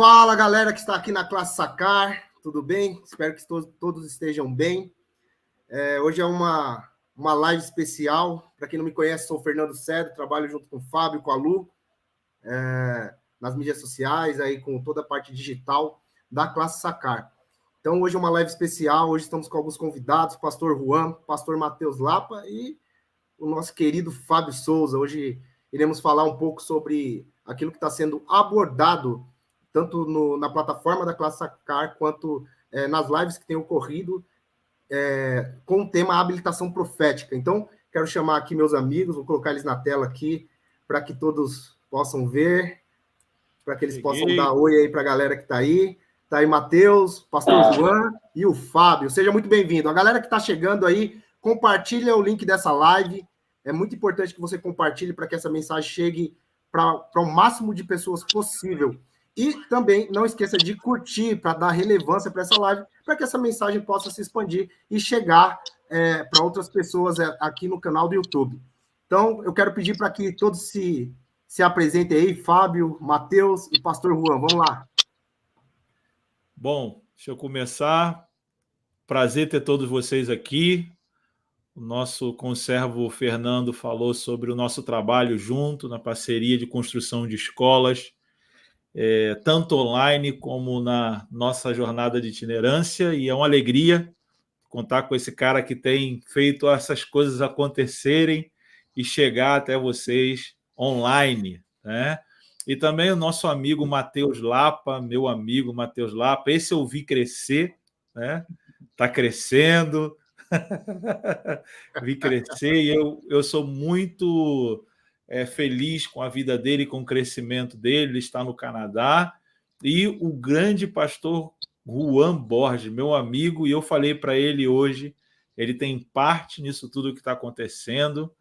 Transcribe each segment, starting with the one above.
Fala, galera que está aqui na classe Sacar, tudo bem? Espero que todos estejam bem. Hoje é uma live especial. Para quem não me conhece, sou o Fernando Cedro, trabalho junto com o Fábio, com a Lu, nas mídias sociais, aí com toda a parte digital da classe Sacar. Então, hoje é uma live especial, hoje estamos com alguns convidados, pastor Juan, pastor Matheus Lapa e o nosso querido Fábio Souza. Hoje iremos falar um pouco sobre aquilo que está sendo abordado tanto na plataforma da classe Sacar, quanto nas lives que têm ocorrido com o tema habilitação profética. Então, quero chamar aqui meus amigos, vou colocar eles na tela aqui, para que todos possam ver, para que eles possam dar oi aí para a galera que está aí. Está aí Matheus, pastor Juan e o Fábio. Seja muito bem-vindo. A galera que está chegando aí, compartilha o link dessa live. É muito importante que você compartilhe para que essa mensagem chegue para o máximo de pessoas possível. E também não esqueça de curtir para dar relevância para essa live, para que essa mensagem possa se expandir e chegar para outras pessoas aqui no canal do YouTube. Então, eu quero pedir para que todos se apresentem aí, Fábio, Matheus e pastor Juan. Vamos lá. Bom, deixa eu começar. Prazer ter todos vocês aqui. O nosso conservo Fernando falou sobre o nosso trabalho junto, na parceria de construção de escolas, tanto online como na nossa jornada de itinerância, e é uma alegria contar com esse cara que tem feito essas coisas acontecerem e chegar até vocês online, né? E também o nosso amigo Matheus Lapa, meu amigo Matheus Lapa, esse eu vi crescer, né? Está crescendo, vi crescer, e eu sou muito feliz com a vida dele, com o crescimento dele. Ele está no Canadá, e o grande pastor Juan Borges, meu amigo, e eu falei para ele hoje, ele tem parte nisso tudo que está acontecendo,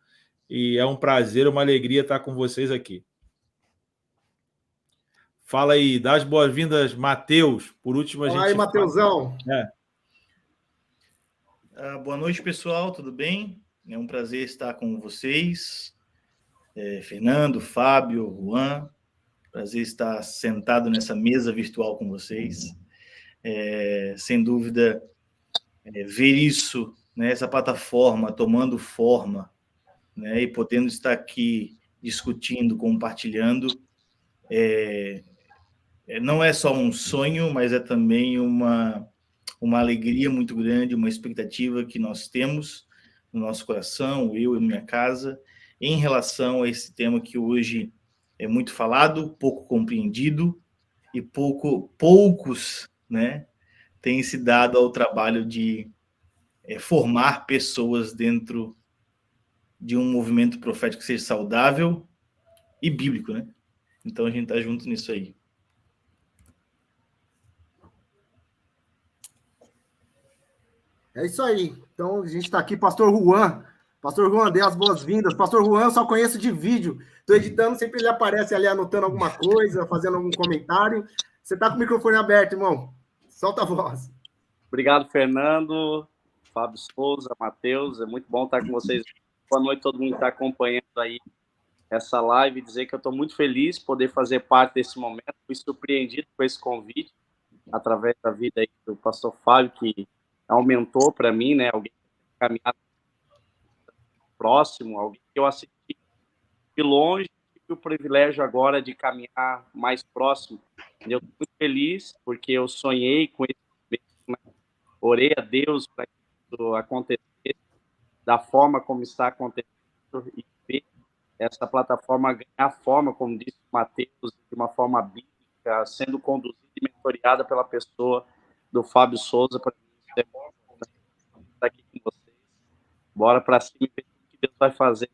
e é um prazer, uma alegria estar com vocês aqui. Fala aí, dá as boas-vindas, Matheus. Por último, a gente... Fala aí, Matheusão. Boa noite, pessoal, tudo bem? É um prazer estar com vocês. Fernando, Fábio, Juan, prazer estar sentado nessa mesa virtual com vocês. Sem dúvida, ver isso, né, essa plataforma tomando forma, né, e podendo estar aqui discutindo, compartilhando, não é só um sonho, mas é também uma alegria muito grande, uma expectativa que nós temos no nosso coração, eu e minha casa, em relação a esse tema que hoje é muito falado, pouco compreendido, e poucos, né, têm se dado ao trabalho de formar pessoas dentro de um movimento profético que seja saudável e bíblico, né? Então a gente está junto nisso aí. É isso aí. Então, a gente está aqui, pastor Juan. Pastor Juan, dê as boas-vindas. Pastor Juan, eu só conheço de vídeo. Estou editando, sempre ele aparece ali anotando alguma coisa, fazendo algum comentário. Você está com o microfone aberto, irmão. Solta a voz. Obrigado, Fernando, Fábio Souza, Matheus. É muito bom estar com vocês. Boa noite, todo mundo que está acompanhando aí essa live. Dizer que eu estou muito feliz de poder fazer parte desse momento. Fui surpreendido com esse convite, através da vida aí do pastor Fábio, que aumentou para mim, né? Alguém caminhado próximo, alguém que eu assisti de longe, tive o privilégio agora de caminhar mais próximo. Eu estou muito feliz porque eu sonhei com isso, né? Orei a Deus para que isso acontecer da forma como está acontecendo e ver essa plataforma ganhar forma, como disse o Matheus, de uma forma bíblica, sendo conduzida e mentoreada pela pessoa do Fábio Souza, para estar aqui com vocês. Bora para cima e ver o que Deus vai fazer.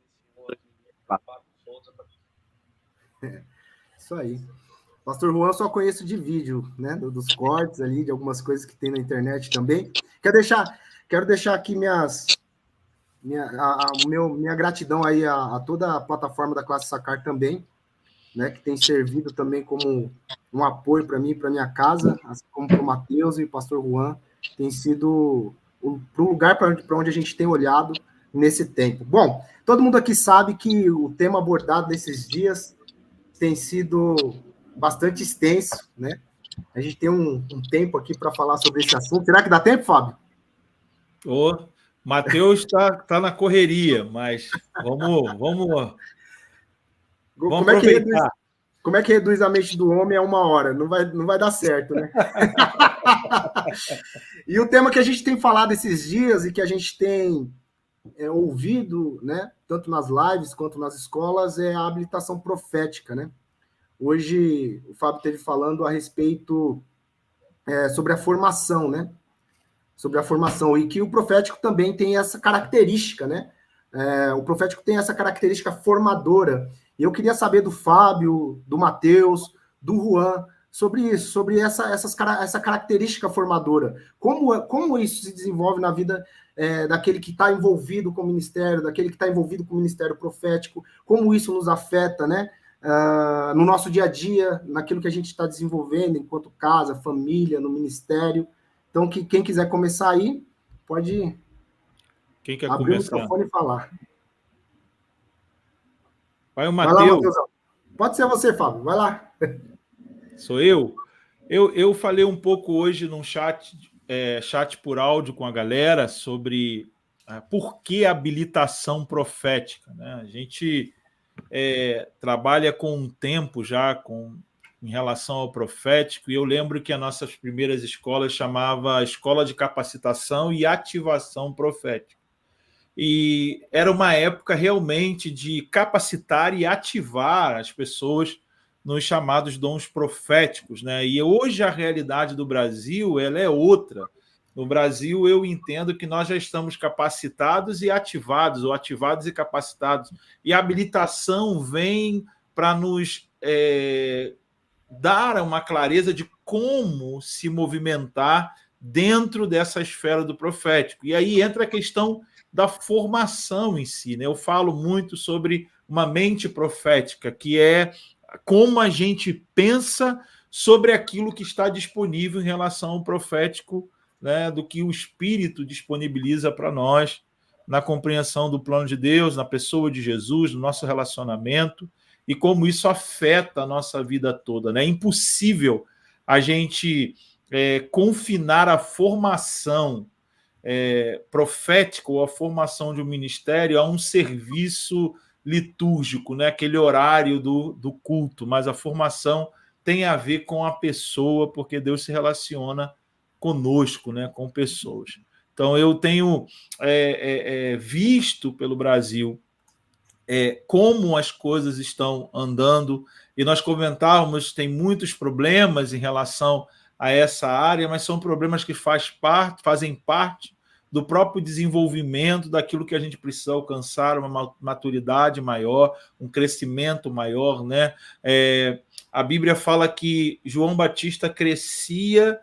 Isso aí. Pastor Juan, eu só conheço de vídeo, né? Dos cortes ali, de algumas coisas que tem na internet também. Quero deixar aqui minha gratidão aí a toda a plataforma da classe Sacar também, né? Que tem servido também como um apoio para mim e para minha casa, assim como para o Matheus e o pastor Juan, tem sido o lugar para onde a gente tem olhado nesse tempo. Bom, todo mundo aqui sabe que o tema abordado nesses dias tem sido bastante extenso, né? A gente tem um tempo aqui para falar sobre esse assunto. Será que dá tempo, Fábio? O Matheus tá na correria, mas vamos aproveitar. Como é que reduz a mente do homem a 1 hora? Não vai dar certo, né? E o tema que a gente tem falado esses dias e que a gente tem ouvido, né, tanto nas lives quanto nas escolas, é a habilitação profética, né? Hoje o Fábio esteve falando a respeito sobre a formação, né? Sobre a formação, e que o profético também tem essa característica, né? O profético tem essa característica formadora. E eu queria saber do Fábio, do Matheus, do Juan, sobre isso, sobre essa característica formadora. Como isso se desenvolve na vida daquele que está envolvido com o ministério, daquele que está envolvido com o ministério profético, como isso nos afeta, né? No nosso dia a dia, naquilo que a gente está desenvolvendo enquanto casa, família, no ministério. Então, quem quiser começar aí, pode abrir o microfone e falar. Vai o Matheus. Pode ser você, Fábio. Vai lá. Sou eu? Eu falei um pouco hoje num chat por áudio com a galera sobre por que habilitação profética, né? A gente trabalha com um tempo já em relação ao profético, e eu lembro que as nossas primeiras escolas chamava Escola de Capacitação e Ativação Profética. E era uma época realmente de capacitar e ativar as pessoas nos chamados dons proféticos, né? E hoje a realidade do Brasil ela é outra. No Brasil, eu entendo que nós já estamos capacitados e ativados, ou ativados e capacitados. E a habilitação vem para nos dar uma clareza de como se movimentar dentro dessa esfera do profético. E aí entra a questão da formação em si, né? Eu falo muito sobre uma mente profética, que é como a gente pensa sobre aquilo que está disponível em relação ao profético, né, do que o Espírito disponibiliza para nós na compreensão do plano de Deus, na pessoa de Jesus, no nosso relacionamento, e como isso afeta a nossa vida toda, né? É impossível a gente confinar a formação profética ou a formação de um ministério a um serviço litúrgico, né? Aquele horário do culto, mas a formação tem a ver com a pessoa, porque Deus se relaciona conosco, né? Com pessoas. Então, eu tenho visto pelo Brasil como as coisas estão andando, e nós comentávamos, tem muitos problemas em relação a essa área, mas são problemas que fazem parte do próprio desenvolvimento daquilo que a gente precisa alcançar, uma maturidade maior, um crescimento maior, né? A Bíblia fala que João Batista crescia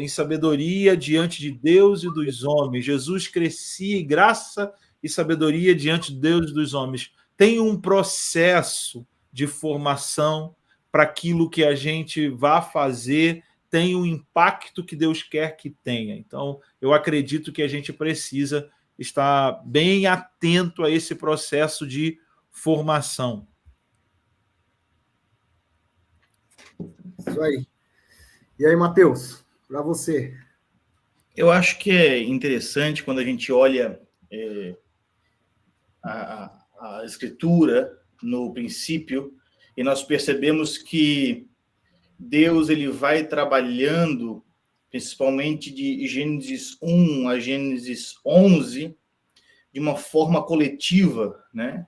em sabedoria diante de Deus e dos homens. Jesus crescia em graça e sabedoria diante de Deus e dos homens. Tem um processo de formação para aquilo que a gente vá fazer, tem o impacto que Deus quer que tenha. Então, eu acredito que a gente precisa estar bem atento a esse processo de formação. Isso aí. E aí, Matheus, para você? Eu acho que é interessante quando a gente olha a Escritura no princípio, e nós percebemos que Deus ele vai trabalhando, principalmente de Gênesis 1 a Gênesis 11, de uma forma coletiva, né?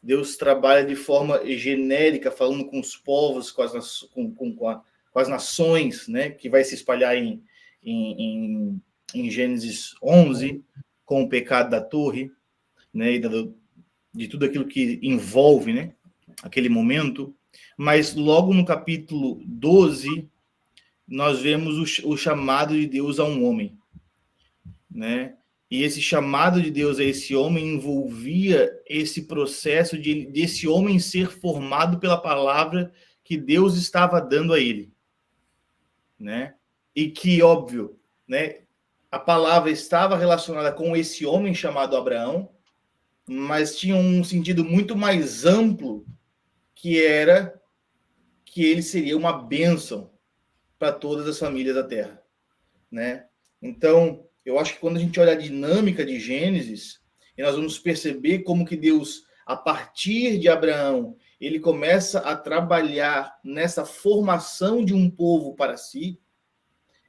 Deus trabalha de forma genérica, falando com os povos, com as nações, né? Que vai se espalhar em Gênesis 11, com o pecado da torre, né? E de tudo aquilo que envolve, né? Aquele momento. Mas logo no capítulo 12, nós vemos o chamado de Deus a um homem, né? E esse chamado de Deus a esse homem envolvia esse processo desse homem ser formado pela palavra que Deus estava dando a ele, né? E que, óbvio, né? A palavra estava relacionada com esse homem chamado Abraão, mas tinha um sentido muito mais amplo, que era que ele seria uma bênção, para todas as famílias da terra, né? Então, eu acho que quando a gente olha a dinâmica de Gênesis, e nós vamos perceber como que Deus, a partir de Abraão, ele começa a trabalhar nessa formação de um povo para si,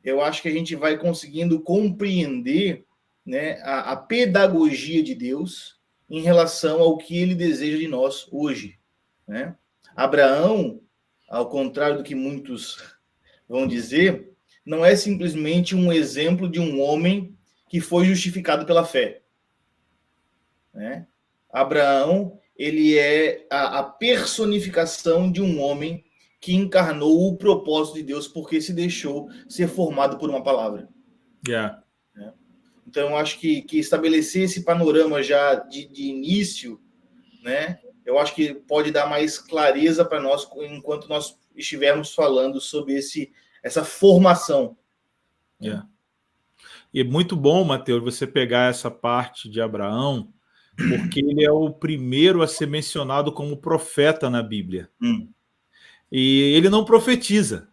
eu acho que a gente vai conseguindo compreender, né, a pedagogia de Deus em relação ao que ele deseja de nós hoje, né? Abraão, ao contrário do que muitos vão dizer, não é simplesmente um exemplo de um homem que foi justificado pela fé, né? Abraão, ele é a personificação de um homem que encarnou o propósito de Deus porque se deixou ser formado por uma palavra. Yeah. Então, eu acho que estabelecer esse panorama já de início, né, eu acho que pode dar mais clareza para nós enquanto nós estivermos falando sobre essa formação. Yeah. E é muito bom, Mateus, você pegar essa parte de Abraão, porque ele é o primeiro a ser mencionado como profeta na Bíblia. E ele não profetiza,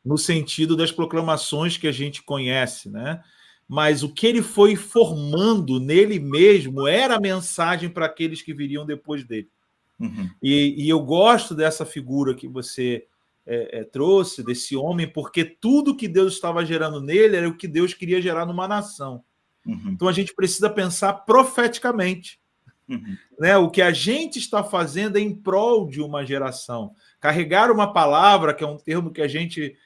no sentido das proclamações que a gente conhece, né? Mas o que ele foi formando nele mesmo era a mensagem para aqueles que viriam depois dele. E eu gosto dessa figura que você trouxe, desse homem, porque tudo que Deus estava gerando nele era o que Deus queria gerar numa nação. Então a gente precisa pensar profeticamente. Né? O que a gente está fazendo é em prol de uma geração. Carregar uma palavra, que é um termo que a gente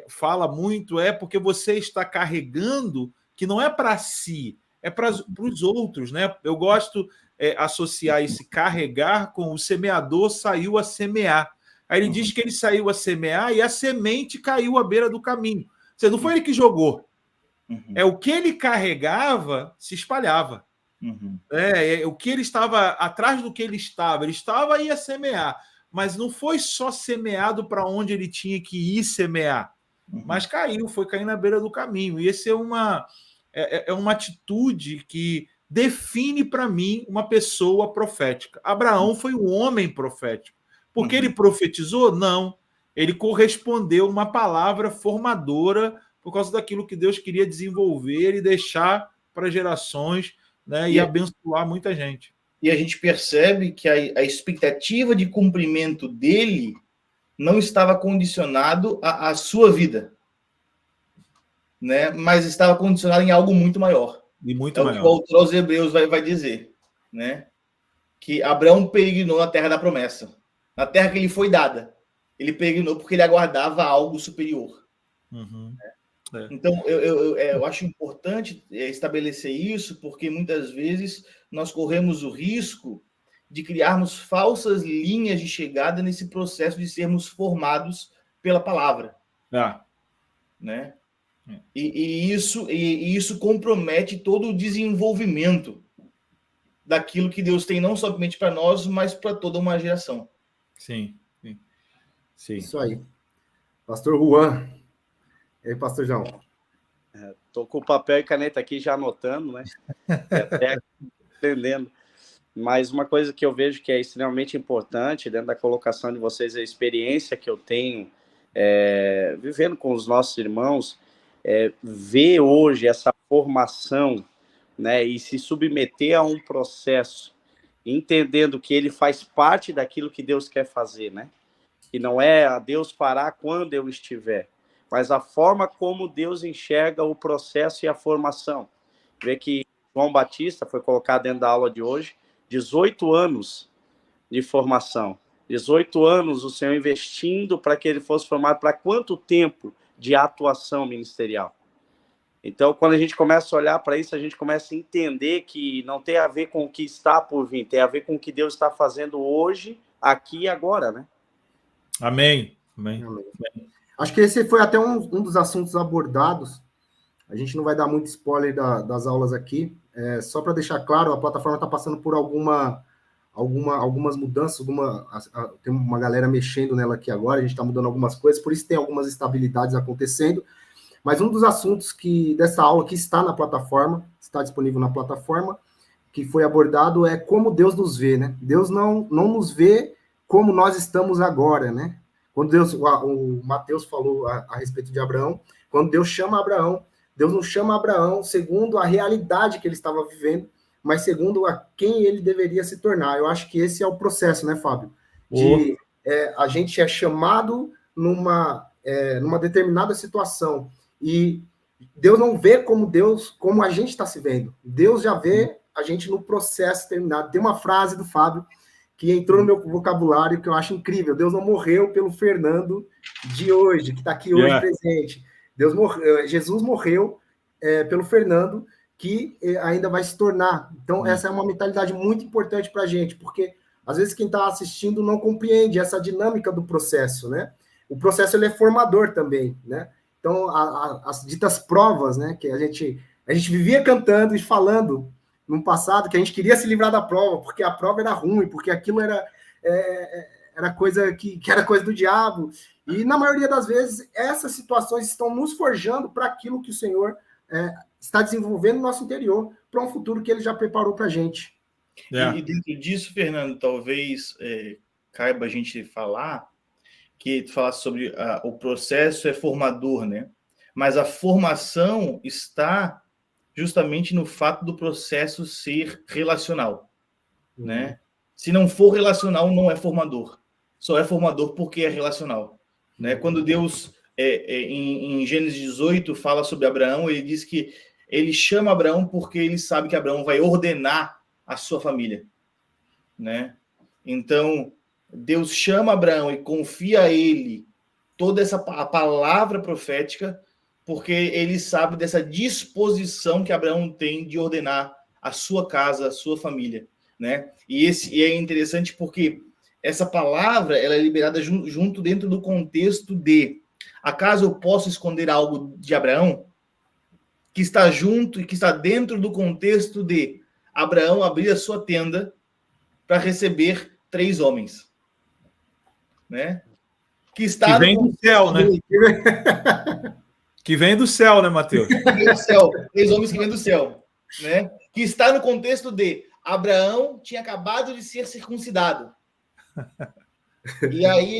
fala muito, é porque você está carregando, que não é para si, é para os outros. Né? Eu gosto associar esse carregar com o semeador saiu a semear. Aí ele diz que ele saiu a semear e a semente caiu à beira do caminho. Ou seja, não foi ele que jogou. É o que ele carregava se espalhava. O que ele estava, atrás do que ele estava e ia semear. Mas não foi só semeado para onde ele tinha que ir semear. Mas foi caindo na beira do caminho. E esse é uma atitude que define para mim uma pessoa profética. Abraão foi um homem profético. Porque ele profetizou? Não. Ele correspondeu uma palavra formadora por causa daquilo que Deus queria desenvolver e deixar para gerações, né, e abençoar muita gente. E a gente percebe que a expectativa de cumprimento dele não estava condicionado à sua vida, né? Mas estava condicionado em algo muito maior. E muito maior. O que o autor aos Hebreus vai dizer, né? Que Abraão peregrinou na terra da promessa, na terra que lhe foi dada. Ele peregrinou porque ele aguardava algo superior. Então, eu acho importante estabelecer isso, porque muitas vezes nós corremos o risco de criarmos falsas linhas de chegada nesse processo de sermos formados pela palavra. Né? E isso compromete todo o desenvolvimento daquilo que Deus tem, não somente para nós, mas para toda uma geração. Sim. Isso aí. Pastor Juan. E aí, pastor João? Estou com o papel e caneta aqui já anotando, né? Até entendendo. Mas uma coisa que eu vejo que é extremamente importante dentro da colocação de vocês, a experiência que eu tenho vivendo com os nossos irmãos, ver hoje essa formação, né, e se submeter a um processo, entendendo que ele faz parte daquilo que Deus quer fazer, né? Que não é a Deus fará quando eu estiver, mas a forma como Deus enxerga o processo e a formação. Vê que João Batista foi colocado dentro da aula de hoje, 18 anos de formação, 18 anos o Senhor investindo para que ele fosse formado para quanto tempo de atuação ministerial. Então, quando a gente começa a olhar para isso, a gente começa a entender que não tem a ver com o que está por vir, tem a ver com o que Deus está fazendo hoje, aqui e agora, né? Amém. Acho que esse foi até um dos assuntos abordados. A gente não vai dar muito spoiler das aulas aqui. Só para deixar claro, a plataforma está passando por algumas mudanças. Tem uma galera mexendo nela aqui agora, a gente está mudando algumas coisas, por isso tem algumas instabilidades acontecendo. Mas um dos assuntos dessa aula que está na plataforma, está disponível na plataforma, que foi abordado é como Deus nos vê, né? Deus não nos vê como nós estamos agora, né? Quando Deus, o Mateus falou a respeito de Abraão, quando Deus chama Abraão, Deus não chama Abraão segundo a realidade que ele estava vivendo, mas segundo a quem ele deveria se tornar. Eu acho que esse é o processo, né, Fábio? A gente é chamado numa determinada situação e Deus não vê como a gente está se vendo. Deus já vê a gente no processo terminado. Tem uma frase do Fábio que entrou no meu vocabulário que eu acho incrível. Deus não morreu pelo Fernando de hoje, que está aqui hoje presente. Jesus morreu pelo Fernando, que ainda vai se tornar. Então, essa é uma mentalidade muito importante para a gente, porque às vezes quem está assistindo não compreende essa dinâmica do processo, né? O processo ele é formador também, né? Então, as ditas provas, né? Que a gente vivia cantando e falando no passado que a gente queria se livrar da prova, porque a prova era ruim, porque aquilo era coisa que era coisa do diabo. E, na maioria das vezes, essas situações estão nos forjando para aquilo que o Senhor está desenvolvendo no nosso interior, para um futuro que ele já preparou para a gente. E dentro disso, Fernando, talvez caiba a gente falar que tu falaste sobre o processo é formador, né? Mas a formação está justamente no fato do processo ser relacional, né? Se não for relacional, não é formador. Só é formador porque é relacional, né? Quando Deus, em Gênesis 18, fala sobre Abraão, ele diz que ele chama Abraão porque ele sabe que Abraão vai ordenar a sua família, né? Então, Deus chama Abraão e confia a ele toda a palavra profética, porque ele sabe dessa disposição que Abraão tem de ordenar a sua casa, a sua família, né? E é interessante porque essa palavra ela é liberada junto dentro do contexto de: acaso eu posso esconder algo de Abraão? Que está junto e que está dentro do contexto de Abraão abrir a sua tenda para receber 3 homens, né? Que vem do céu, né? Que vem do céu, né, Mateus? Que vem do céu. 3 homens que vêm do céu, né? Que está no contexto de Abraão tinha acabado de ser circuncidado. E aí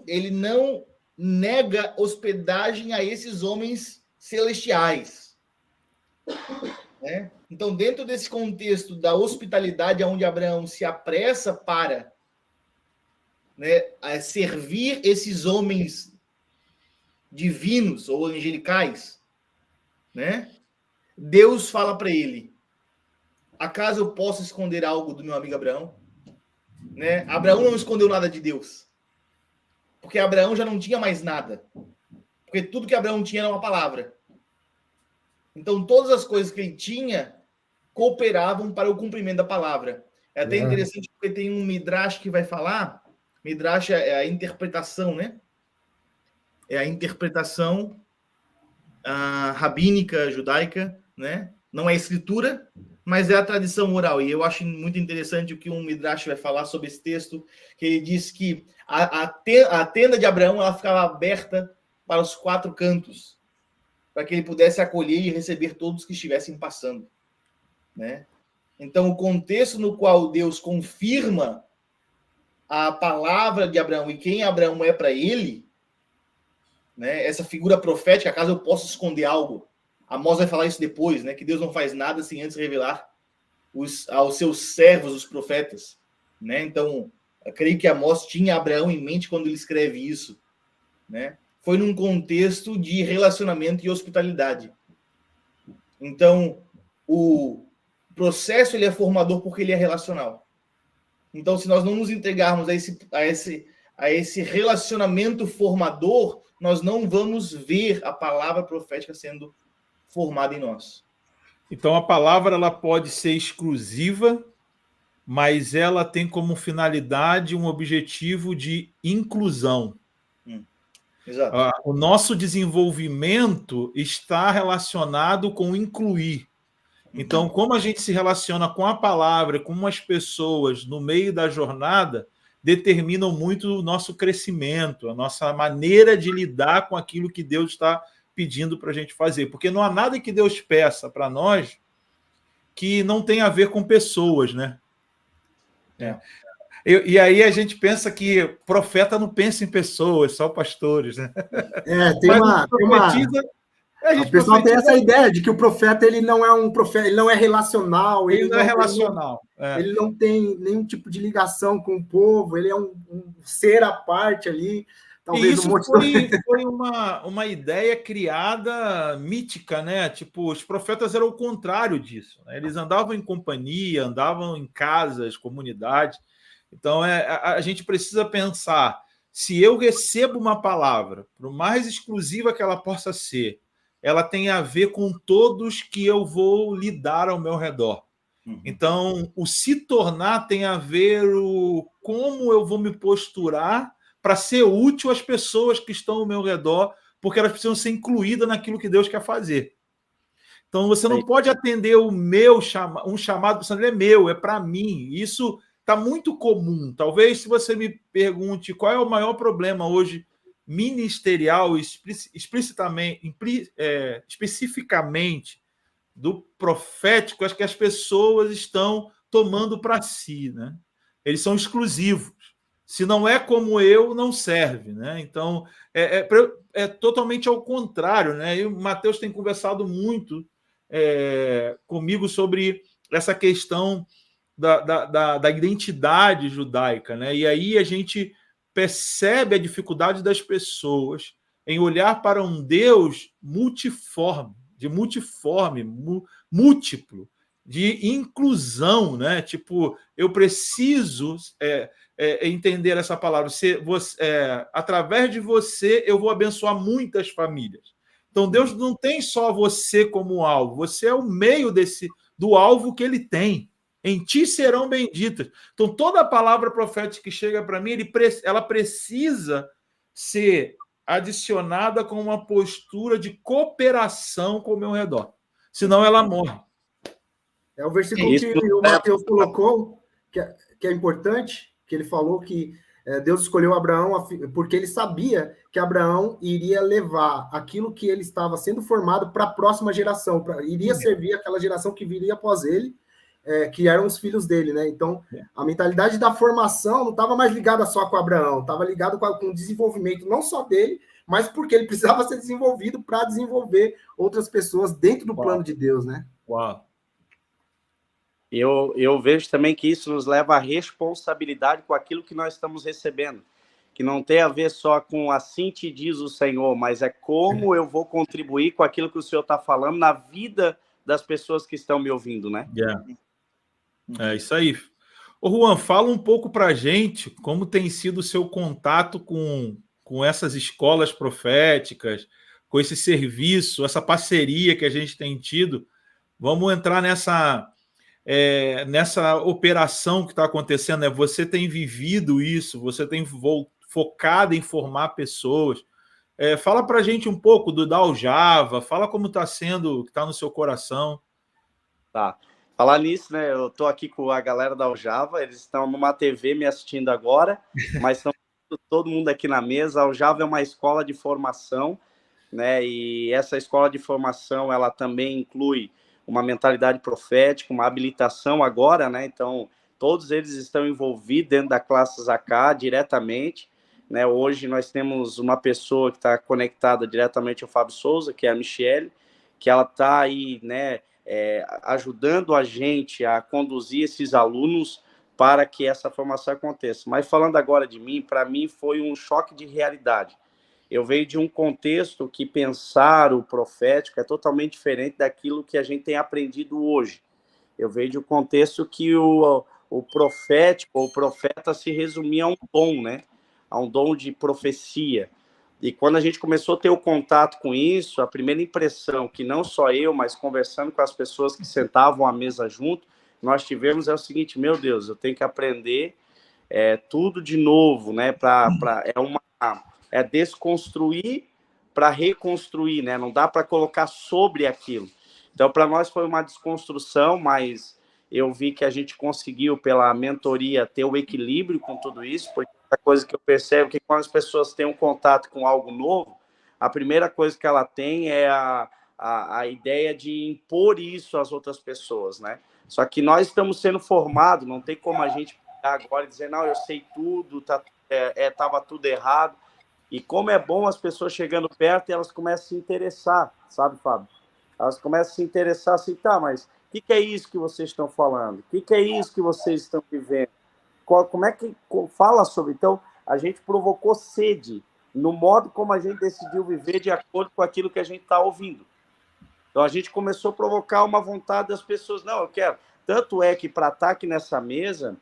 ele não nega hospedagem a esses homens celestiais, né? Então, dentro desse contexto da hospitalidade, onde Abraão se apressa para, né, servir esses homens divinos ou angelicais, né? Deus fala para ele: acaso eu posso esconder algo do meu amigo Abraão? Né? Abraão não escondeu nada de Deus, porque Abraão já não tinha mais nada, porque tudo que Abraão tinha era uma palavra. Então, todas as coisas que ele tinha cooperavam para o cumprimento da palavra. É até interessante porque tem um Midrash que vai falar. Midrash é a interpretação, né? É a interpretação rabínica, judaica, né? Não é escritura, mas é a tradição oral. E eu acho muito interessante o que um Midrash vai falar sobre esse texto, que ele diz que a tenda de Abraão ela ficava aberta para os 4 cantos, para que ele pudesse acolher e receber todos que estivessem passando, né? Então, o contexto no qual Deus confirma a palavra de Abraão e quem Abraão é para ele, né? Essa figura profética, caso eu possa esconder algo, Amós vai falar isso depois, né? Que Deus não faz nada sem antes revelar aos seus servos, os profetas, né? Então, eu creio que Amós tinha Abraão em mente quando ele escreve isso, né? Foi num contexto de relacionamento e hospitalidade. Então, o processo ele é formador porque ele é relacional. Então, se nós não nos entregarmos a esse relacionamento formador, nós não vamos ver a palavra profética sendo formada em nós. Então, a palavra ela pode ser exclusiva, mas ela tem como finalidade um objetivo de inclusão. Exato. O nosso desenvolvimento está relacionado com incluir. Então, como a gente se relaciona com a palavra, com as pessoas no meio da jornada, determinam muito o nosso crescimento, a nossa maneira de lidar com aquilo que Deus está pedindo para a gente fazer. Porque não há nada que Deus peça para nós que não tenha a ver com pessoas, né? E aí a gente pensa que profeta não pensa em pessoas, só pastores, né? Tem Mas uma, a o gente pessoal tem profetiza, essa ideia de que o profeta ele não é um profeta, ele não é relacional, ele não é relacional. Ele não tem nenhum tipo de ligação com o povo, ele é um ser à parte ali. E isso foi uma ideia criada mítica, né? Tipo, os profetas eram o contrário disso, né? Eles andavam em companhia, andavam em casas, comunidades. Então, a gente precisa pensar, se eu recebo uma palavra, por mais exclusiva que ela possa ser, ela tem a ver com todos que eu vou lidar ao meu redor. Então, o se tornar tem a ver o como eu vou me posturar para ser útil às pessoas que estão ao meu redor, porque elas precisam ser incluídas naquilo que Deus quer fazer. Então, você não pode atender um chamado pensando, ele é meu, é para mim. Isso está muito comum. Talvez, se você me pergunte qual é o maior problema hoje ministerial, especificamente do profético, acho que as pessoas estão tomando para si, né? Eles são exclusivos. Se não é como eu, não serve, né? Então, é totalmente ao contrário, né? E o Mateus tem conversado muito comigo sobre essa questão da identidade judaica, né? E aí a gente percebe a dificuldade das pessoas em olhar para um Deus multiforme, múltiplo, de inclusão, né? Tipo, eu preciso entender essa palavra. Através de você, eu vou abençoar muitas famílias. Então, Deus não tem só você como alvo, você é o meio do alvo que ele tem. Em ti serão benditas. Então, toda a palavra profética que chega para mim, ela precisa ser adicionada com uma postura de cooperação com o meu redor. Senão ela morre. É o versículo que o Mateus colocou, que é importante, que ele falou que Deus escolheu Abraão porque ele sabia que Abraão iria levar aquilo que ele estava sendo formado para a próxima geração, iria servir aquela geração que viria após ele, que eram os filhos dele, né? Então, a mentalidade da formação não estava mais ligada só com Abraão, estava ligado com o desenvolvimento não só dele, mas porque ele precisava ser desenvolvido para desenvolver outras pessoas dentro do plano de Deus, né? Uau! Eu vejo também que isso nos leva à responsabilidade com aquilo que nós estamos recebendo, que não tem a ver só com assim te diz o Senhor, mas é como eu vou contribuir com aquilo que o Senhor está falando na vida das pessoas que estão me ouvindo, né? É isso aí. Ô Juan, fala um pouco para a gente como tem sido o seu contato com essas escolas proféticas, com esse serviço, essa parceria que a gente tem tido. Vamos entrar nessa operação que está acontecendo, né? Você tem vivido isso, você tem focado em formar pessoas. Fala para a gente um pouco da Aljava, fala como está sendo, o que está no seu coração. Tá. Falar nisso, né? Eu estou aqui com a galera da Aljava, eles estão numa TV me assistindo agora, mas estão todo mundo aqui na mesa. A Aljava é uma escola de formação, né? E essa escola de formação, ela também inclui uma mentalidade profética, uma habilitação agora, né? Então, todos eles estão envolvidos dentro da classe Zaká diretamente, né? Hoje nós temos uma pessoa que está conectada diretamente ao Fábio Souza, que é a Michele, que ela está aí, né? Ajudando a gente a conduzir esses alunos para que essa formação aconteça. Mas falando agora de mim, para mim foi um choque de realidade. Eu venho de um contexto que pensar o profético é totalmente diferente daquilo que a gente tem aprendido hoje. Eu venho de um contexto que o profético, o profeta se resumia a um dom, né? A um dom de profecia. E quando a gente começou a ter o contato com isso, a primeira impressão que não só eu, mas conversando com as pessoas que sentavam à mesa junto, nós tivemos é o seguinte: meu Deus, eu tenho que aprender tudo de novo, né? É desconstruir para reconstruir, né? Não dá para colocar sobre aquilo. Então, para nós foi uma desconstrução, mas eu vi que a gente conseguiu, pela mentoria, ter o equilíbrio com tudo isso, porque a coisa que eu percebo é que quando as pessoas têm um contato com algo novo, a primeira coisa que ela tem é a ideia de impor isso às outras pessoas, né? Só que nós estamos sendo formados, não tem como a gente agora e dizer, não, eu sei tudo, tava tudo errado. E como é bom as pessoas chegando perto e elas começam a se interessar, sabe, Fábio? Elas começam a se interessar assim, tá, mas o que é isso que vocês estão falando? O que é isso que vocês estão vivendo? Como é que fala sobre? Então, a gente provocou sede no modo como a gente decidiu viver de acordo com aquilo que a gente está ouvindo. Então, a gente começou a provocar uma vontade das pessoas. Não, eu quero. Tanto é que para estar aqui nessa mesa,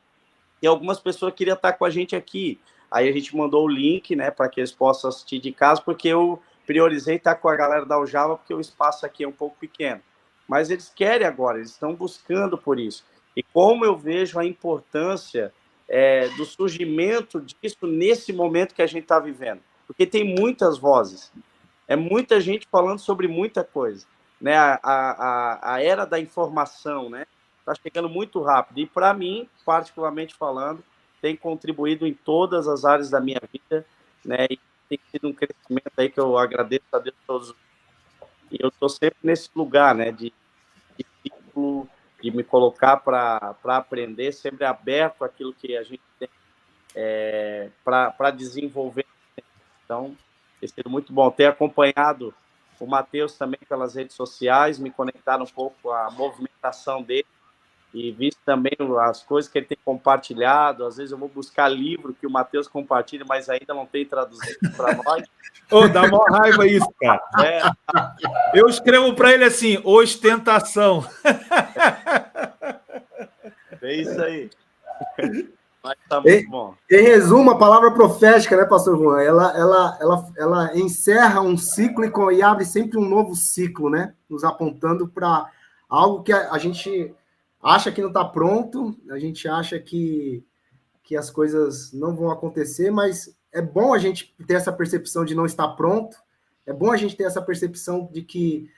e algumas pessoas queriam estar com a gente aqui. Aí a gente mandou o link, né, para que eles possam assistir de casa, porque eu priorizei estar com a galera da Aljava, porque o espaço aqui é um pouco pequeno. Mas eles querem agora, eles estão buscando por isso. E como eu vejo a importância do surgimento disso nesse momento que a gente está vivendo. Porque tem muitas vozes, é muita gente falando sobre muita coisa. Né? A era da informação, né? Está chegando muito rápido. E para mim, particularmente falando, tem contribuído em todas as áreas da minha vida, né? E tem sido um crescimento aí que eu agradeço a Deus todos os dias. E eu estou sempre nesse lugar, né? De ciclo, de me colocar para aprender, sempre aberto àquilo que a gente tem para desenvolver. Então, tem sido muito bom ter acompanhado o Matheus também pelas redes sociais, me conectar um pouco com a movimentação dele e visto também as coisas que ele tem compartilhado. Às vezes eu vou buscar livro que o Matheus compartilha, mas ainda não tem traduzido para nós. Dá uma raiva isso, cara. Eu escrevo para ele assim, ostentação. É isso aí. Mas tá muito bom. Em resumo, a palavra profética, né, pastor Juan? Ela encerra um ciclo e abre sempre um novo ciclo, né? Nos apontando para algo que a gente acha que não está pronto, a gente acha que as coisas não vão acontecer, mas é bom a gente ter essa percepção de não estar pronto, é bom a gente ter essa percepção de que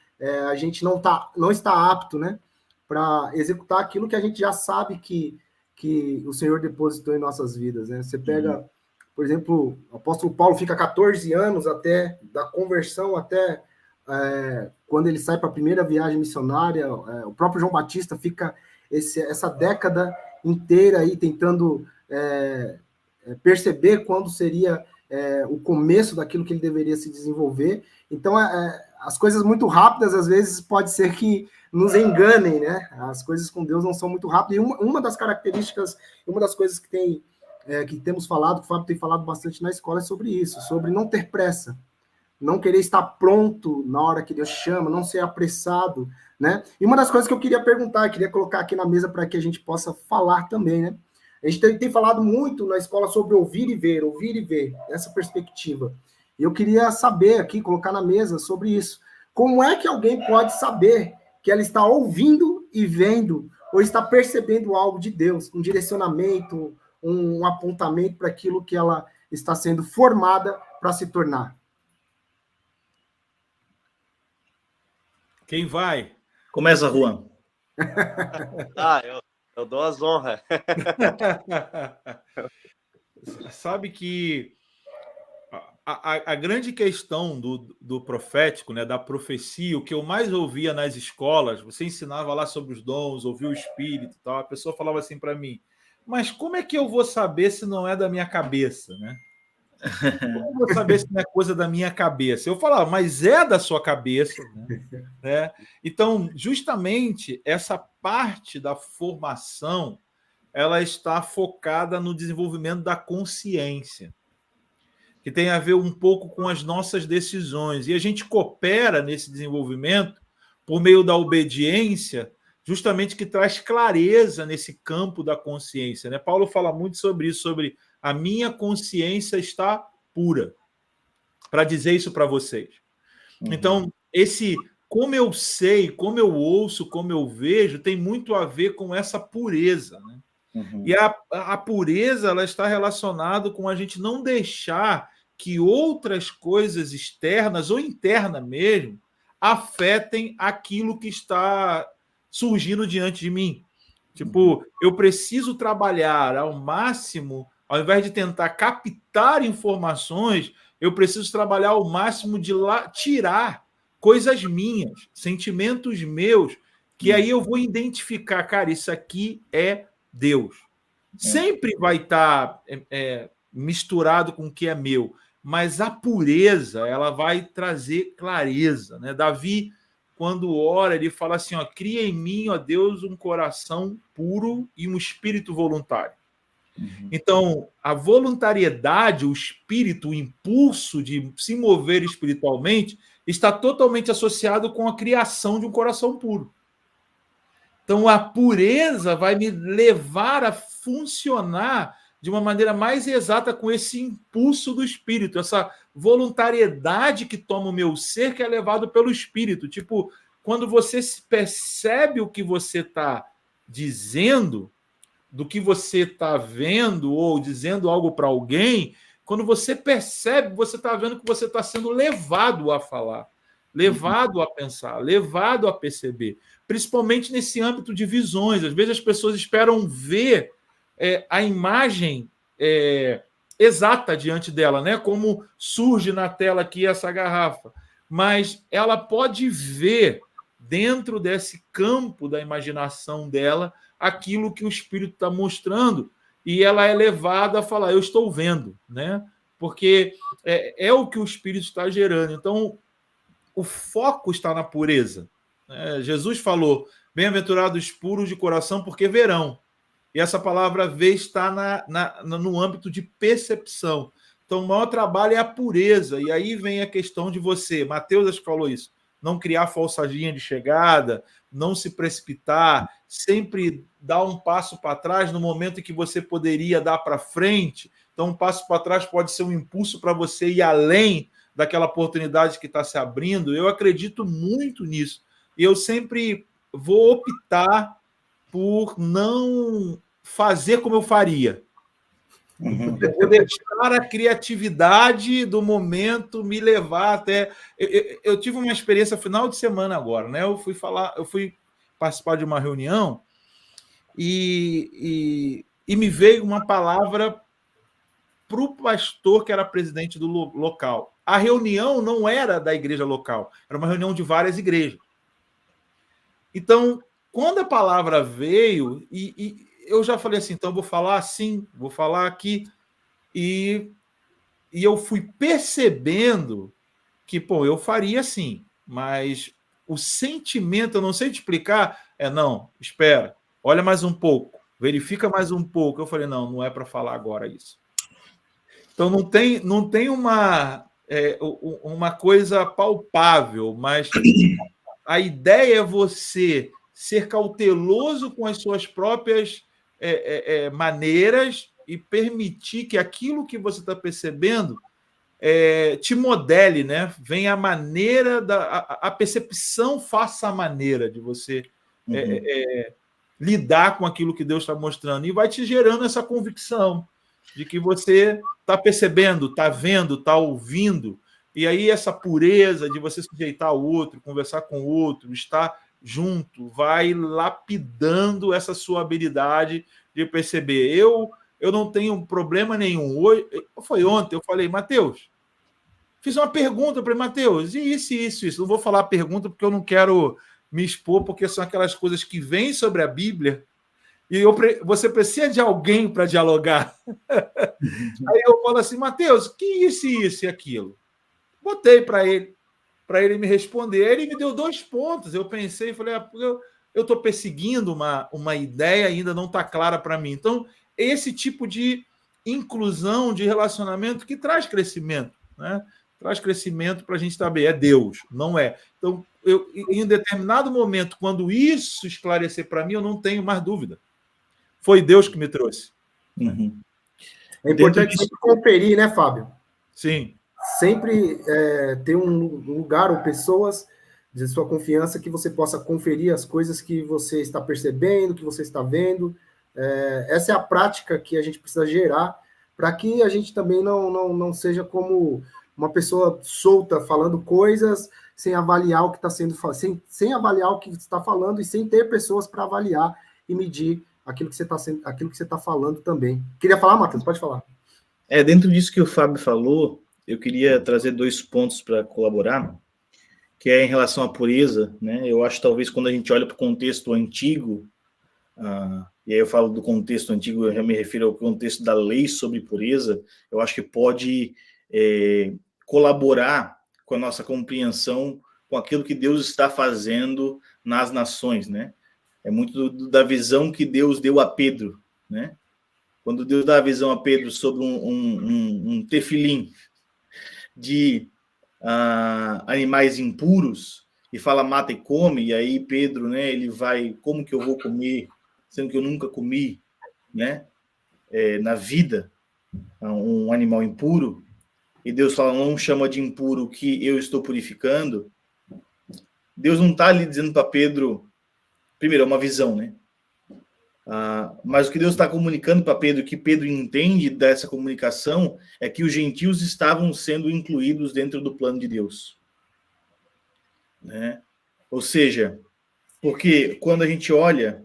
a gente não está apto, né, para executar aquilo que a gente já sabe que o Senhor depositou em nossas vidas, né? Você pega, por exemplo, o apóstolo Paulo fica 14 anos até da conversão até quando ele sai para a primeira viagem missionária. O próprio João Batista fica essa década inteira aí tentando perceber quando seria o começo daquilo que ele deveria se desenvolver. Então, as coisas muito rápidas, às vezes, pode ser que nos enganem, né? As coisas com Deus não são muito rápidas. E uma das características, uma das coisas que temos falado, que o Fábio tem falado bastante na escola, é sobre isso, sobre não ter pressa, não querer estar pronto na hora que Deus chama, não ser apressado, né? E uma das coisas que eu queria perguntar, queria colocar aqui na mesa para que a gente possa falar também, né? A gente tem falado muito na escola sobre ouvir e ver, essa perspectiva. E eu queria saber aqui, colocar na mesa sobre isso. Como é que alguém pode saber que ela está ouvindo e vendo, ou está percebendo algo de Deus, um direcionamento, um apontamento para aquilo que ela está sendo formada para se tornar? Quem vai? Começa, Juan. Eu dou as honras. Sabe que a grande questão do profético, né, da profecia, o que eu mais ouvia nas escolas, você ensinava lá sobre os dons, ouvia o Espírito e tal, a pessoa falava assim para mim, mas como é que eu vou saber se não é da minha cabeça, né? Como eu vou saber se não é coisa da minha cabeça? Eu falava, mas é da sua cabeça, né? Então, justamente, essa parte da formação, ela está focada no desenvolvimento da consciência, que tem a ver um pouco com as nossas decisões. E a gente coopera nesse desenvolvimento por meio da obediência, justamente que traz clareza nesse campo da consciência, né? Paulo fala muito sobre isso, sobre a minha consciência está pura, para dizer isso para vocês. Então, como eu sei, como eu ouço, como eu vejo, tem muito a ver com essa pureza, né? E a pureza, ela está relacionada com a gente não deixar que outras coisas externas ou internas mesmo afetem aquilo que está surgindo diante de mim. Tipo, eu preciso trabalhar ao máximo, ao invés de tentar captar informações, eu preciso trabalhar ao máximo de tirar coisas minhas, sentimentos meus, que aí eu vou identificar, cara, isso aqui é Deus. Sempre vai estar misturado com o que é meu, mas a pureza, ela vai trazer clareza, né? Davi, quando ora, ele fala assim, ó, cria em mim, ó Deus, um coração puro e um espírito voluntário. Então, a voluntariedade, o espírito, o impulso de se mover espiritualmente está totalmente associado com a criação de um coração puro. Então, a pureza vai me levar a funcionar de uma maneira mais exata com esse impulso do espírito, essa voluntariedade que toma o meu ser, que é levado pelo espírito. Tipo, quando você percebe o que você está dizendo, do que você está vendo ou dizendo algo para alguém, quando você percebe, você está vendo que você está sendo levado a falar, levado a pensar, levado a perceber, principalmente nesse âmbito de visões. Às vezes as pessoas esperam ver a imagem exata diante dela, né? Como surge na tela aqui essa garrafa, mas ela pode ver dentro desse campo da imaginação dela aquilo que o Espírito está mostrando, e ela é levada a falar, eu estou vendo, né? Porque é o que o Espírito está gerando. Então, o foco está na pureza. Jesus falou, bem-aventurados puros de coração, porque verão. E essa palavra ver está no âmbito de percepção. Então, o maior trabalho é a pureza. E aí vem a questão de você, Mateus acho que falou isso, não criar falsa linha de chegada, não se precipitar, sempre dar um passo para trás no momento em que você poderia dar para frente. Então, um passo para trás pode ser um impulso para você ir além daquela oportunidade que está se abrindo. Eu acredito muito nisso. E eu sempre vou optar por não fazer como eu faria. Eu vou deixar a criatividade do momento me levar até... Eu tive uma experiência final de semana agora, né? Eu fui participar de uma reunião e me veio uma palavra para o pastor que era presidente do local. A reunião não era da igreja local, era uma reunião de várias igrejas. Então, quando a palavra veio, e eu já falei assim, então vou falar assim, vou falar aqui, e eu fui percebendo que, pô, eu faria assim, mas o sentimento, eu não sei te explicar, não, espera, olha mais um pouco, verifica mais um pouco. Eu falei, não é para falar agora isso. Então, não tem uma coisa palpável, mas a ideia é você ser cauteloso com as suas próprias maneiras e permitir que aquilo que você está percebendo te modele, né? Venha a maneira, a percepção faça a maneira de você lidar com aquilo que Deus está mostrando, e vai te gerando essa convicção de que você está percebendo, está vendo, está ouvindo, e aí essa pureza de você sujeitar ao outro, conversar com o outro, estar junto, vai lapidando essa sua habilidade de perceber. Eu não tenho problema nenhum. Hoje, foi ontem, eu falei, Mateus, fiz uma pergunta para ele, Mateus, e isso. Não vou falar a pergunta porque eu não quero me expor, porque são aquelas coisas que vêm sobre a Bíblia e você precisa de alguém para dialogar. Aí eu falo assim, Mateus, que isso e aquilo? Botei para ele me responder. Ele me deu 2 pontos. Eu pensei, falei, eu estou perseguindo uma ideia, ainda não está clara para mim. Então, esse tipo de inclusão de relacionamento que traz crescimento, né? Traz crescimento para a gente saber, é Deus, não é. Então, em um determinado momento, quando isso esclarecer para mim, eu não tenho mais dúvida. Foi Deus que me trouxe. Uhum. É importante sempre conferir, né, Fábio? Sim. Sempre ter um lugar ou pessoas de sua confiança que você possa conferir as coisas que você está percebendo, que você está vendo. Essa é a prática que a gente precisa gerar para que a gente também não seja como uma pessoa solta falando coisas sem avaliar o que está sendo sem avaliar o que está falando e sem ter pessoas para avaliar e medir aquilo que você está falando também. Queria falar, Matheus? Pode falar. Dentro disso que o Fábio falou, eu queria trazer 2 pontos para colaborar, que é em relação à pureza, né? Eu acho talvez quando a gente olha para o contexto antigo, e aí eu falo do contexto antigo, eu já me refiro ao contexto da lei sobre pureza, eu acho que pode colaborar com a nossa compreensão com aquilo que Deus está fazendo nas nações, né? É muito da visão que Deus deu a Pedro, né? Quando Deus dá a visão a Pedro sobre um tefilim de animais impuros e fala mata e come, e aí Pedro, né, ele vai, como que eu vou comer, sendo que eu nunca comi, né, na vida, um animal impuro, e Deus fala, não chama de impuro o que eu estou purificando. Deus não está ali dizendo para Pedro, primeiro, é uma visão, né? Mas o que Deus está comunicando para Pedro, que Pedro entende dessa comunicação, é que os gentios estavam sendo incluídos dentro do plano de Deus. Né? Ou seja, porque quando a gente olha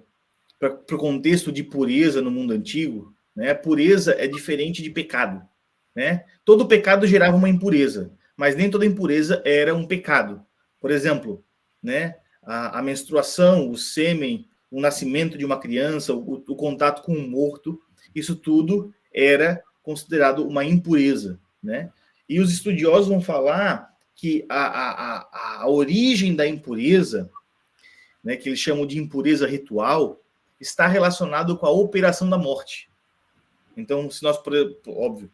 para o contexto de pureza no mundo antigo, né, pureza é diferente de pecado. Né? Todo pecado gerava uma impureza, mas nem toda impureza era um pecado. Por exemplo, né, a menstruação, o sêmen, o nascimento de uma criança, o contato com um morto, isso tudo era considerado uma impureza. Né? E os estudiosos vão falar que a origem da impureza, né, que eles chamam de impureza ritual, está relacionado com a operação da morte. Então, se nós, óbvio,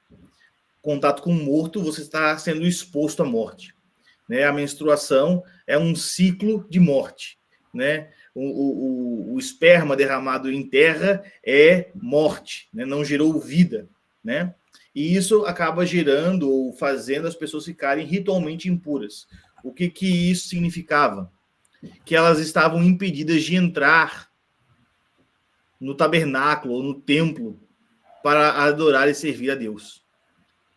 contato com um morto, você está sendo exposto à morte. Né? A menstruação é um ciclo de morte. Né? O esperma derramado em terra é morte, né? Não gerou vida. Né? E isso acaba gerando ou fazendo as pessoas ficarem ritualmente impuras. O que isso significava? Que elas estavam impedidas de entrar no tabernáculo ou no templo para adorar e servir a Deus.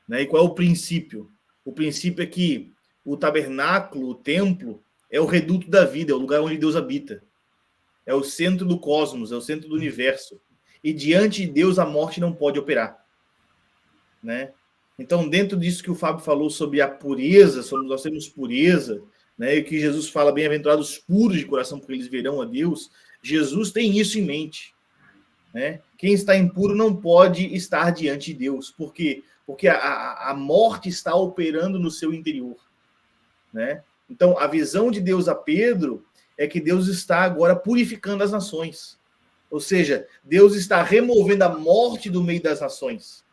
Né? E qual é o princípio? O princípio é que o tabernáculo, o templo, é o reduto da vida, é o lugar onde Deus habita. É o centro do cosmos, é o centro do universo. E diante de Deus a morte não pode operar. Né? Então, dentro disso que o Fábio falou sobre a pureza, sobre nós temos pureza, né? E que Jesus fala, bem-aventurados puros de coração, porque eles verão a Deus, Jesus tem isso em mente. Né? Quem está impuro não pode estar diante de Deus. Por quê? Porque a morte está operando no seu interior. Né? Então, a visão de Deus a Pedro é que Deus está agora purificando as nações. Ou seja, Deus está removendo a morte do meio das nações.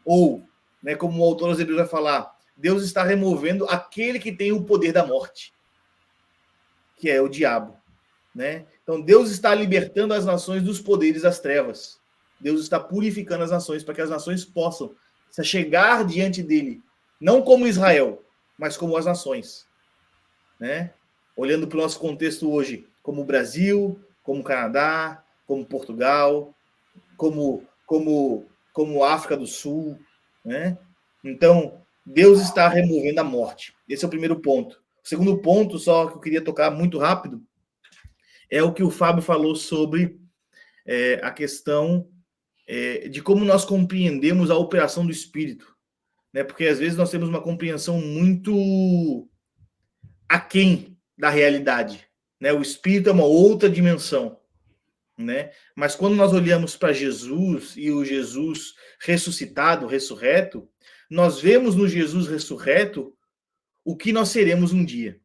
Ou, né, como o autor aos Hebreus vai falar, Deus está removendo aquele que tem o poder da morte, que é o diabo. Né? Então, Deus está libertando as nações dos poderes das trevas. Deus está purificando as nações para que as nações possam se chegar diante dele, não como Israel, mas como as nações. Né? Olhando para o nosso contexto hoje, como o Brasil, como o Canadá, como Portugal, como África do Sul. Né? Então, Deus está removendo a morte. Esse é o primeiro ponto. O segundo ponto, só que eu queria tocar muito rápido, é o que o Fábio falou sobre a questão de como nós compreendemos a operação do Espírito. Né? Porque, às vezes, nós temos uma compreensão muito aquém da realidade. Né? O Espírito é uma outra dimensão. Né? Mas quando nós olhamos para Jesus e o Jesus ressuscitado, ressurreto, nós vemos no Jesus ressurreto o que nós seremos um dia.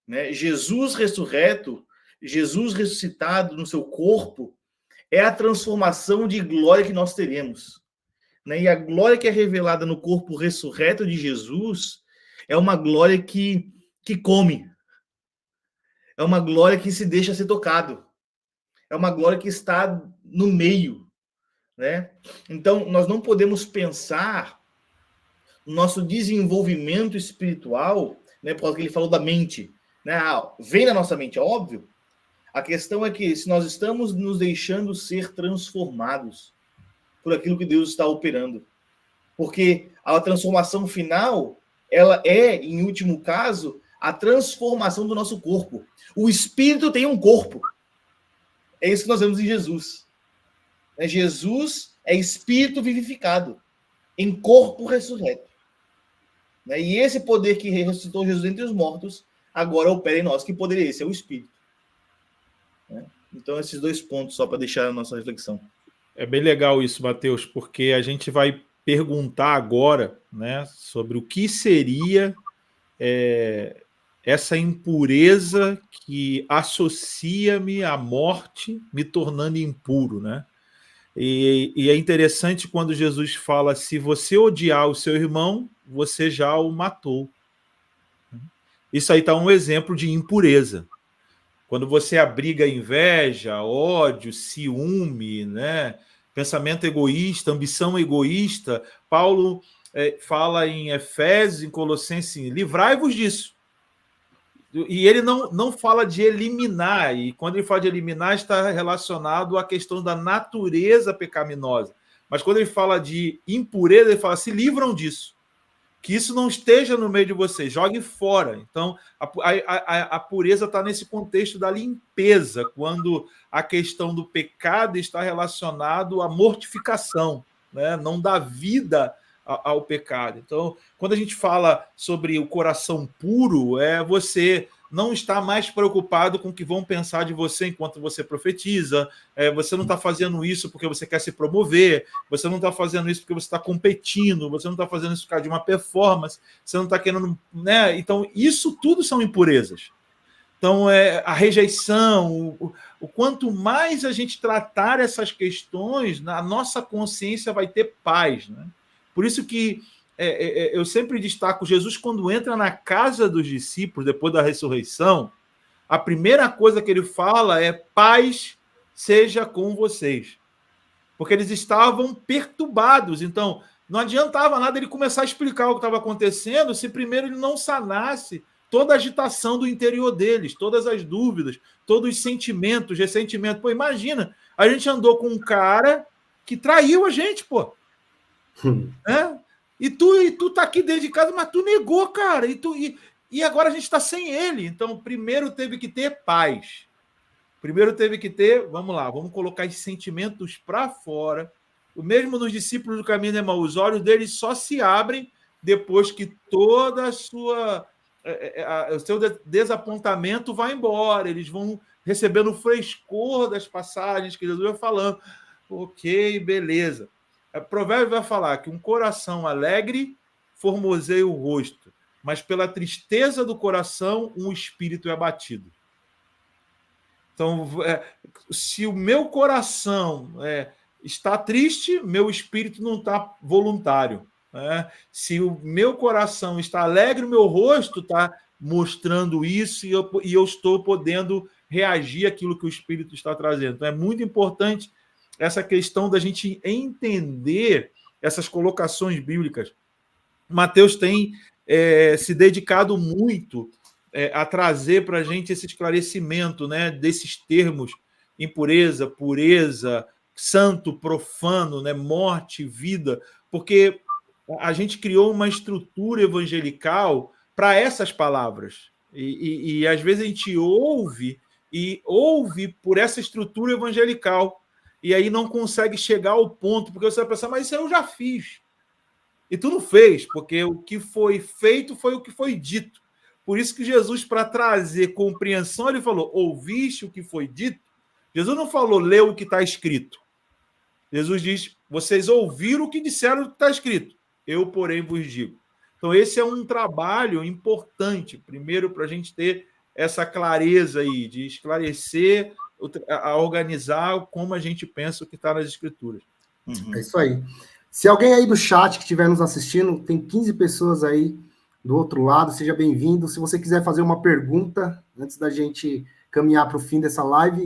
Né? Jesus ressurreto, Jesus ressuscitado no seu corpo, é a transformação de glória que nós teremos. Né? E a glória que é revelada no corpo ressurreto de Jesus é uma glória que come. É uma glória que se deixa ser tocado. É uma glória que está no meio. Né? Então, nós não podemos pensar no nosso desenvolvimento espiritual, né, por causa que ele falou da mente. Né? Vem na nossa mente, é óbvio. A questão é que se nós estamos nos deixando ser transformados por aquilo que Deus está operando. Porque a transformação final, ela é, em último caso, a transformação do nosso corpo. O espírito tem um corpo. É isso que nós vemos em Jesus. Jesus é espírito vivificado, em corpo ressurreto. E esse poder que ressuscitou Jesus entre os mortos, agora opera em nós. Que poder é esse? É o Espírito. né? Então, esses 2 pontos só para deixar a nossa reflexão. É bem legal isso, Matheus, porque a gente vai perguntar agora, né, sobre o que seria essa impureza que associa-me à morte, me tornando impuro, né? E é interessante quando Jesus fala: se você odiar o seu irmão, você já o matou. Isso aí está um exemplo de impureza. Quando você abriga inveja, ódio, ciúme, né? Pensamento egoísta, ambição egoísta, Paulo fala em Efésios, em Colossenses, livrai-vos disso. E ele não fala de eliminar, e quando ele fala de eliminar, está relacionado à questão da natureza pecaminosa. Mas quando ele fala de impureza, ele fala: se livram disso. Que isso não esteja no meio de vocês, jogue fora. Então, a pureza está nesse contexto da limpeza, quando a questão do pecado está relacionado à mortificação, né? Não dá vida ao pecado. Então, quando a gente fala sobre o coração puro, você não está mais preocupado com o que vão pensar de você enquanto você profetiza, você não está fazendo isso porque você quer se promover, você não está fazendo isso porque você está competindo, você não está fazendo isso por causa de uma performance, você não está querendo, né? Então, isso tudo são impurezas. Então, a rejeição, o quanto mais a gente tratar essas questões, a nossa consciência vai ter paz, né? Por isso que eu sempre destaco, Jesus, quando entra na casa dos discípulos, depois da ressurreição, a primeira coisa que ele fala é: paz seja com vocês. Porque eles estavam perturbados. Então, não adiantava nada ele começar a explicar o que estava acontecendo se primeiro ele não sanasse toda a agitação do interior deles, todas as dúvidas, todos os sentimentos, ressentimentos. Pô, imagina, a gente andou com um cara que traiu a gente, pô. E tu tá aqui dentro de casa, mas tu negou, cara. E agora a gente está sem ele. Então, primeiro teve que ter paz. Primeiro teve que ter, vamos lá, vamos colocar os sentimentos para fora. O mesmo nos discípulos do caminho de Emaús, os olhos deles só se abrem depois que toda o seu desapontamento vai embora. Eles vão recebendo o frescor das passagens que Jesus vai falando. Ok, beleza. O provérbio vai falar que um coração alegre formoseia o rosto, mas pela tristeza do coração um espírito é abatido. Então, se o meu coração está triste, meu espírito não está voluntário. Né? Se o meu coração está alegre, o meu rosto está mostrando isso e eu estou podendo reagir àquilo que o espírito está trazendo. Então, é muito importante essa questão da gente entender essas colocações bíblicas. Mateus tem se dedicado muito a trazer para a gente esse esclarecimento, né, desses termos: impureza, pureza, santo, profano, né, morte, vida, porque a gente criou uma estrutura evangelical para essas palavras. E às vezes a gente ouve por essa estrutura evangelical, e aí não consegue chegar ao ponto, porque você vai pensar: mas isso eu já fiz. E tu não fez, porque o que foi feito foi o que foi dito. Por isso que Jesus, para trazer compreensão, ele falou: ouviste o que foi dito? Jesus não falou: leu o que está escrito. Jesus diz: vocês ouviram o que disseram o que está escrito. Eu, porém, vos digo. Então, esse é um trabalho importante, primeiro, para a gente ter essa clareza aí, de esclarecer, a organizar como a gente pensa o que está nas Escrituras. É isso aí. Se alguém aí do chat que estiver nos assistindo, tem 15 pessoas aí do outro lado, seja bem-vindo. Se você quiser fazer uma pergunta, antes da gente caminhar para o fim dessa live,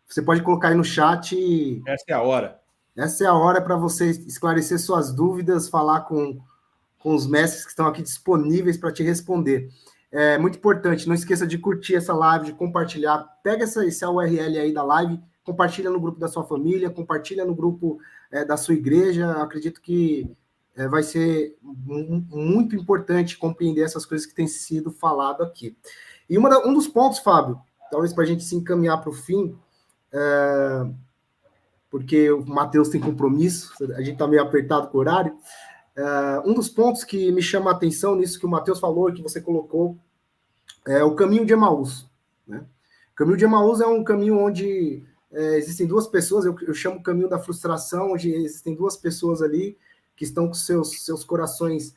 você pode colocar aí no chat. Essa é a hora. Essa é a hora para você esclarecer suas dúvidas, falar com os mestres que estão aqui disponíveis para te responder. É muito importante, não esqueça de curtir essa live, de compartilhar. Pega esse URL aí da live, compartilha no grupo da sua família, compartilha no grupo da sua igreja. Acredito que vai ser muito importante compreender essas coisas que têm sido falado aqui. E um dos pontos, Fábio, talvez para a gente se encaminhar para o fim, porque o Matheus tem compromisso, a gente está meio apertado com o horário. Um dos pontos que me chama a atenção nisso que o Matheus falou e que você colocou é o caminho de Emaús, né? caminho de Emaús é um caminho onde existem duas pessoas, eu chamo o caminho da frustração, onde existem duas pessoas ali que estão com seus corações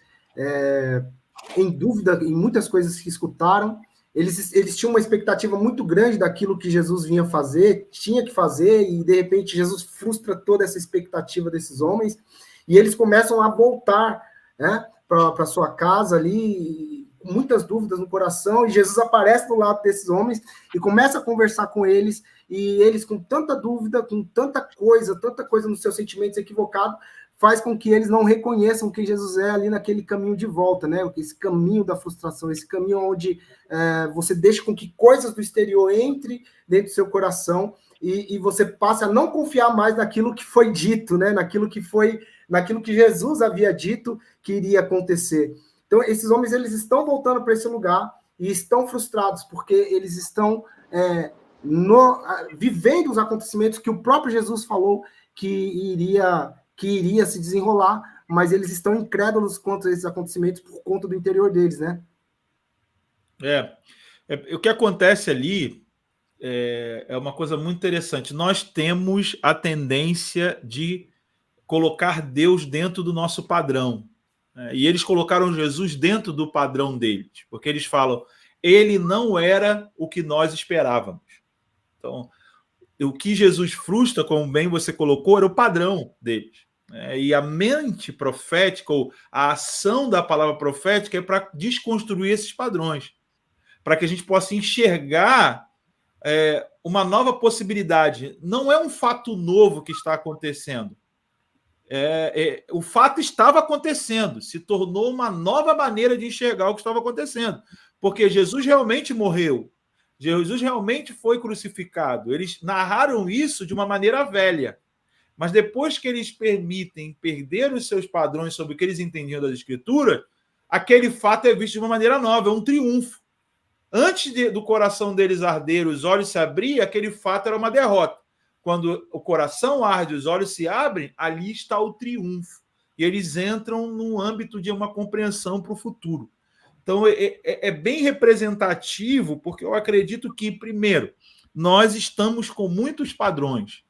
em dúvida em muitas coisas que escutaram. Eles tinham uma expectativa muito grande daquilo que Jesus vinha fazer, tinha que fazer, e de repente Jesus frustra toda essa expectativa desses homens, e eles começam a voltar, né, para sua casa ali, com muitas dúvidas no coração, e Jesus aparece do lado desses homens e começa a conversar com eles, e eles com tanta dúvida, com tanta coisa nos seus sentimentos equivocados, faz com que eles não reconheçam quem Jesus é ali naquele caminho de volta, né? Esse caminho da frustração, esse caminho onde você deixa com que coisas do exterior entre dentro do seu coração e você passa a não confiar mais naquilo que foi dito, né? Naquilo que Jesus havia dito que iria acontecer. Então, esses homens, eles estão voltando para esse lugar e estão frustrados, porque eles estão vivendo os acontecimentos que o próprio Jesus falou que iria se desenrolar, mas eles estão incrédulos quanto a esses acontecimentos por conta do interior deles, né? O que acontece ali é uma coisa muito interessante. Nós temos a tendência de colocar Deus dentro do nosso padrão. E eles colocaram Jesus dentro do padrão deles, porque eles falam, ele não era o que nós esperávamos. Então, o que Jesus frustra, como bem você colocou, era o padrão deles. E a mente profética, ou a ação da palavra profética, é para desconstruir esses padrões, para que a gente possa enxergar uma nova possibilidade. Não é um fato novo que está acontecendo. O fato estava acontecendo, se tornou uma nova maneira de enxergar o que estava acontecendo, porque Jesus realmente morreu, Jesus realmente foi crucificado. Eles narraram isso de uma maneira velha, mas depois que eles permitem perder os seus padrões sobre o que eles entendiam das Escrituras, aquele fato é visto de uma maneira nova, é um triunfo. Antes do coração deles arder, os olhos se abrir, aquele fato era uma derrota. Quando o coração arde, os olhos se abrem, ali está o triunfo. E eles entram no âmbito de uma compreensão para o futuro. Então, é bem representativo, porque eu acredito que, primeiro, nós estamos com muitos padrões.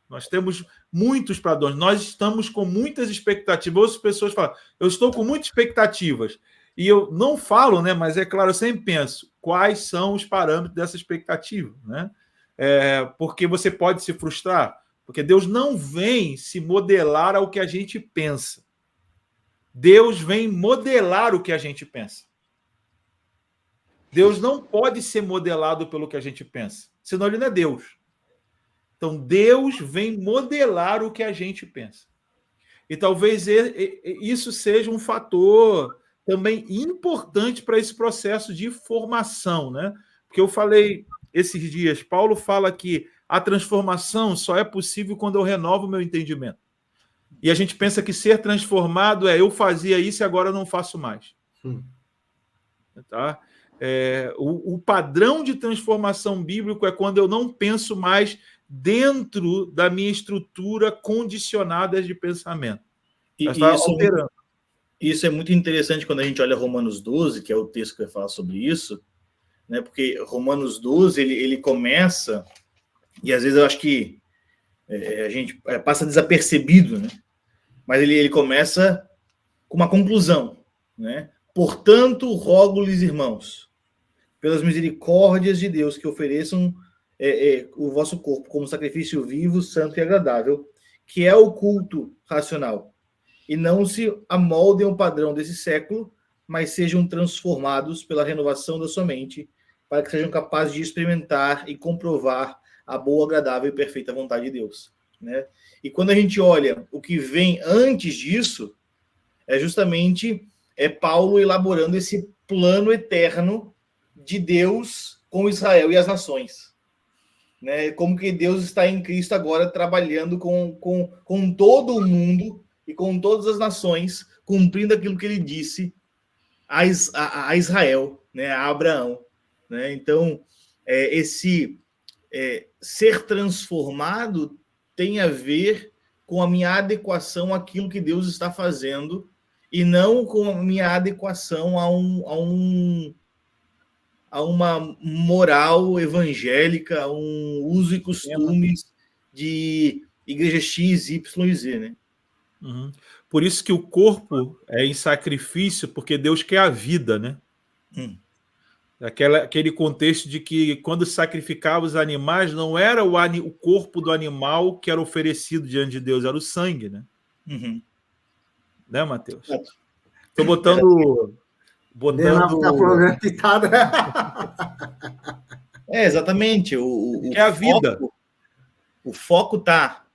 Nós temos muitos padrões. Nós estamos com muitas expectativas. Outras pessoas falam, eu estou com muitas expectativas. E eu não falo, né, mas é claro, eu sempre penso, quais são os parâmetros dessa expectativa, né? Porque você pode se frustrar, porque Deus não vem se modelar ao que a gente pensa. Deus vem modelar o que a gente pensa. Deus não pode ser modelado pelo que a gente pensa, senão ele não é Deus. Então, Deus vem modelar o que a gente pensa. E talvez isso seja um fator também importante para esse processo de formação, né? Porque eu falei esses dias, Paulo fala que a transformação só é possível quando eu renovo o meu entendimento. E a gente pensa que ser transformado eu fazia isso e agora eu não faço mais. Tá? O padrão de transformação bíblico é quando eu não penso mais dentro da minha estrutura condicionada de pensamento. Isso é muito interessante quando a gente olha Romanos 12, que é o texto que vai falar sobre isso, né? Porque Romanos 12, ele começa, e às vezes eu acho que a gente passa desapercebido, né? Mas ele começa com uma conclusão, né? Portanto, rogo-lhes, irmãos, pelas misericórdias de Deus, que ofereçam o vosso corpo como sacrifício vivo, santo e agradável, que é o culto racional. E não se amoldem ao padrão desse século, mas sejam transformados pela renovação da sua mente, para que sejam capazes de experimentar e comprovar a boa, agradável e perfeita vontade de Deus, né? E quando a gente olha o que vem antes disso, é justamente Paulo elaborando esse plano eterno de Deus com Israel e as nações, né? Como que Deus está em Cristo agora trabalhando com todo o mundo e com todas as nações, cumprindo aquilo que ele disse a Israel, né? A Abraão, né? Então, ser transformado tem a ver com a minha adequação àquilo que Deus está fazendo e não com a minha adequação a uma moral evangélica, a um uso e costumes de igreja X, Y e Z, né? Uhum. Por isso que o corpo é em sacrifício, porque Deus quer a vida, né? Aquele contexto de que quando sacrificava os animais, não era o corpo do animal que era oferecido diante de Deus, era o sangue, né? Uhum. Né, Matheus? Certo. Estou botando... Tá falando pitada. Exatamente. É a vida. O foco está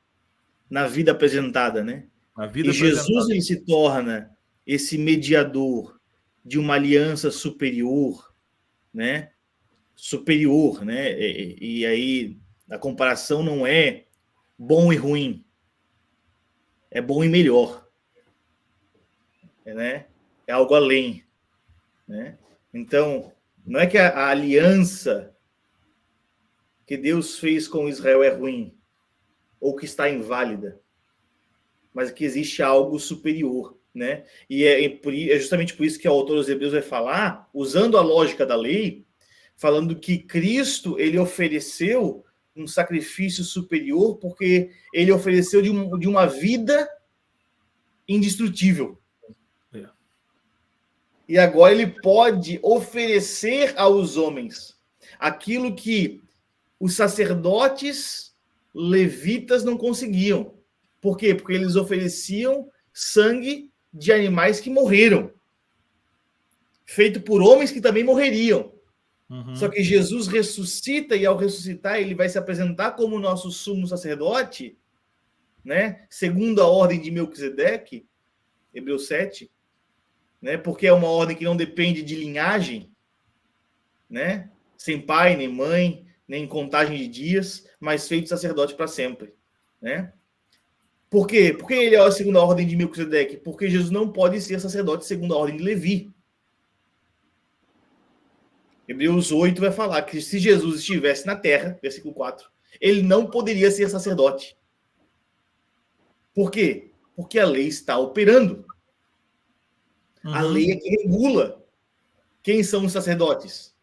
na vida apresentada, né? A vida e Jesus apresentada. ele se torna esse mediador de uma aliança superior, né? Superior, né? E aí a comparação não é bom e ruim, é bom e melhor, né? É algo além, né? Então, não é que a aliança que Deus fez com Israel é ruim ou que está inválida, mas que existe algo superior, né? E é justamente por isso que o autor dos Hebreus vai falar, usando a lógica da lei, falando que Cristo ele ofereceu um sacrifício superior porque ele ofereceu de uma vida indestrutível. É. E agora ele pode oferecer aos homens aquilo que os sacerdotes levitas não conseguiam. Por quê? Porque eles ofereciam sangue de animais que morreram, feito por homens que também morreriam. Uhum. Só que Jesus ressuscita, e ao ressuscitar ele vai se apresentar como nosso sumo sacerdote, né? Segundo a ordem de Melquisedeque, Hebreus 7, né? Porque é uma ordem que não depende de linhagem, né? Sem pai, nem mãe, nem contagem de dias, mas feito sacerdote para sempre, né? Por quê? Porque ele é segundo a ordem de Melquisedeque? Porque Jesus não pode ser sacerdote segundo a ordem de Levi. Hebreus 8 vai falar que se Jesus estivesse na terra, versículo 4, ele não poderia ser sacerdote. Por quê? Porque a lei está operando. Uhum. A lei é que regula quem são os sacerdotes.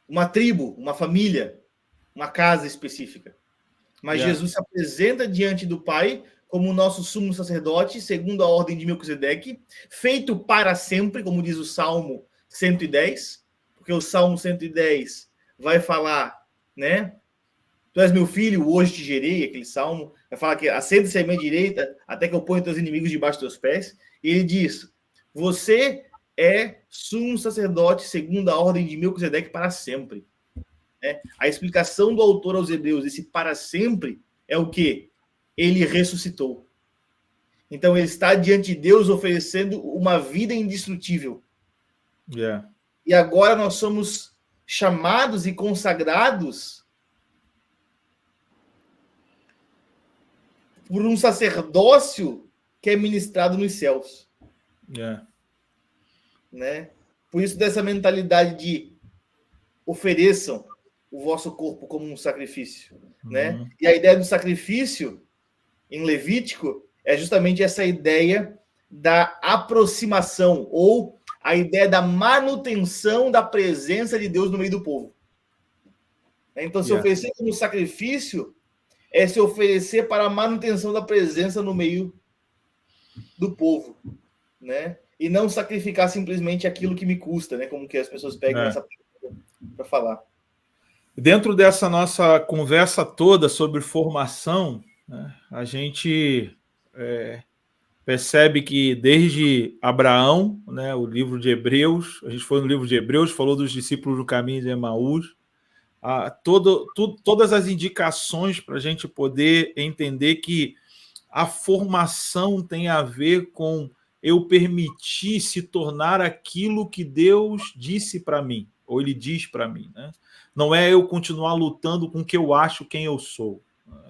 Uma tribo, uma família, uma casa específica. Mas Jesus se apresenta diante do Pai como o nosso sumo sacerdote, segundo a ordem de Melquisedeque, feito para sempre, como diz o Salmo 110, porque o Salmo 110 vai falar, né? Tu és meu filho, hoje te gerei, aquele salmo, vai falar que assenta-se à minha direita, até que eu ponha teus inimigos debaixo dos teus pés. E ele diz, você é sumo sacerdote segundo a ordem de Melquisedeque para sempre. Né? A explicação do autor aos Hebreus, esse para sempre, é o quê? Ele ressuscitou. Então ele está diante de Deus oferecendo uma vida indestrutível. Yeah. E agora nós somos chamados e consagrados por um sacerdócio que é ministrado nos céus. Yeah. Né? Por isso dessa mentalidade de ofereçam o vosso corpo como um sacrifício. Né? E a ideia do sacrifício em Levítico é justamente essa ideia da aproximação ou a ideia da manutenção da presença de Deus no meio do povo. Então, se oferecer como sacrifício é se oferecer para a manutenção da presença no meio do povo, né? E não sacrificar simplesmente aquilo que me custa, né? Como que as pessoas pegam essa para falar. Dentro dessa nossa conversa toda sobre formação, né, a gente percebe que desde Abraão, né, o livro de Hebreus, a gente foi no livro de Hebreus, falou dos discípulos do caminho de Emaús, todas as indicações para a gente poder entender que a formação tem a ver com eu permitir se tornar aquilo que Deus disse para mim, ou Ele diz para mim. Né? Não é eu continuar lutando com o que eu acho quem eu sou.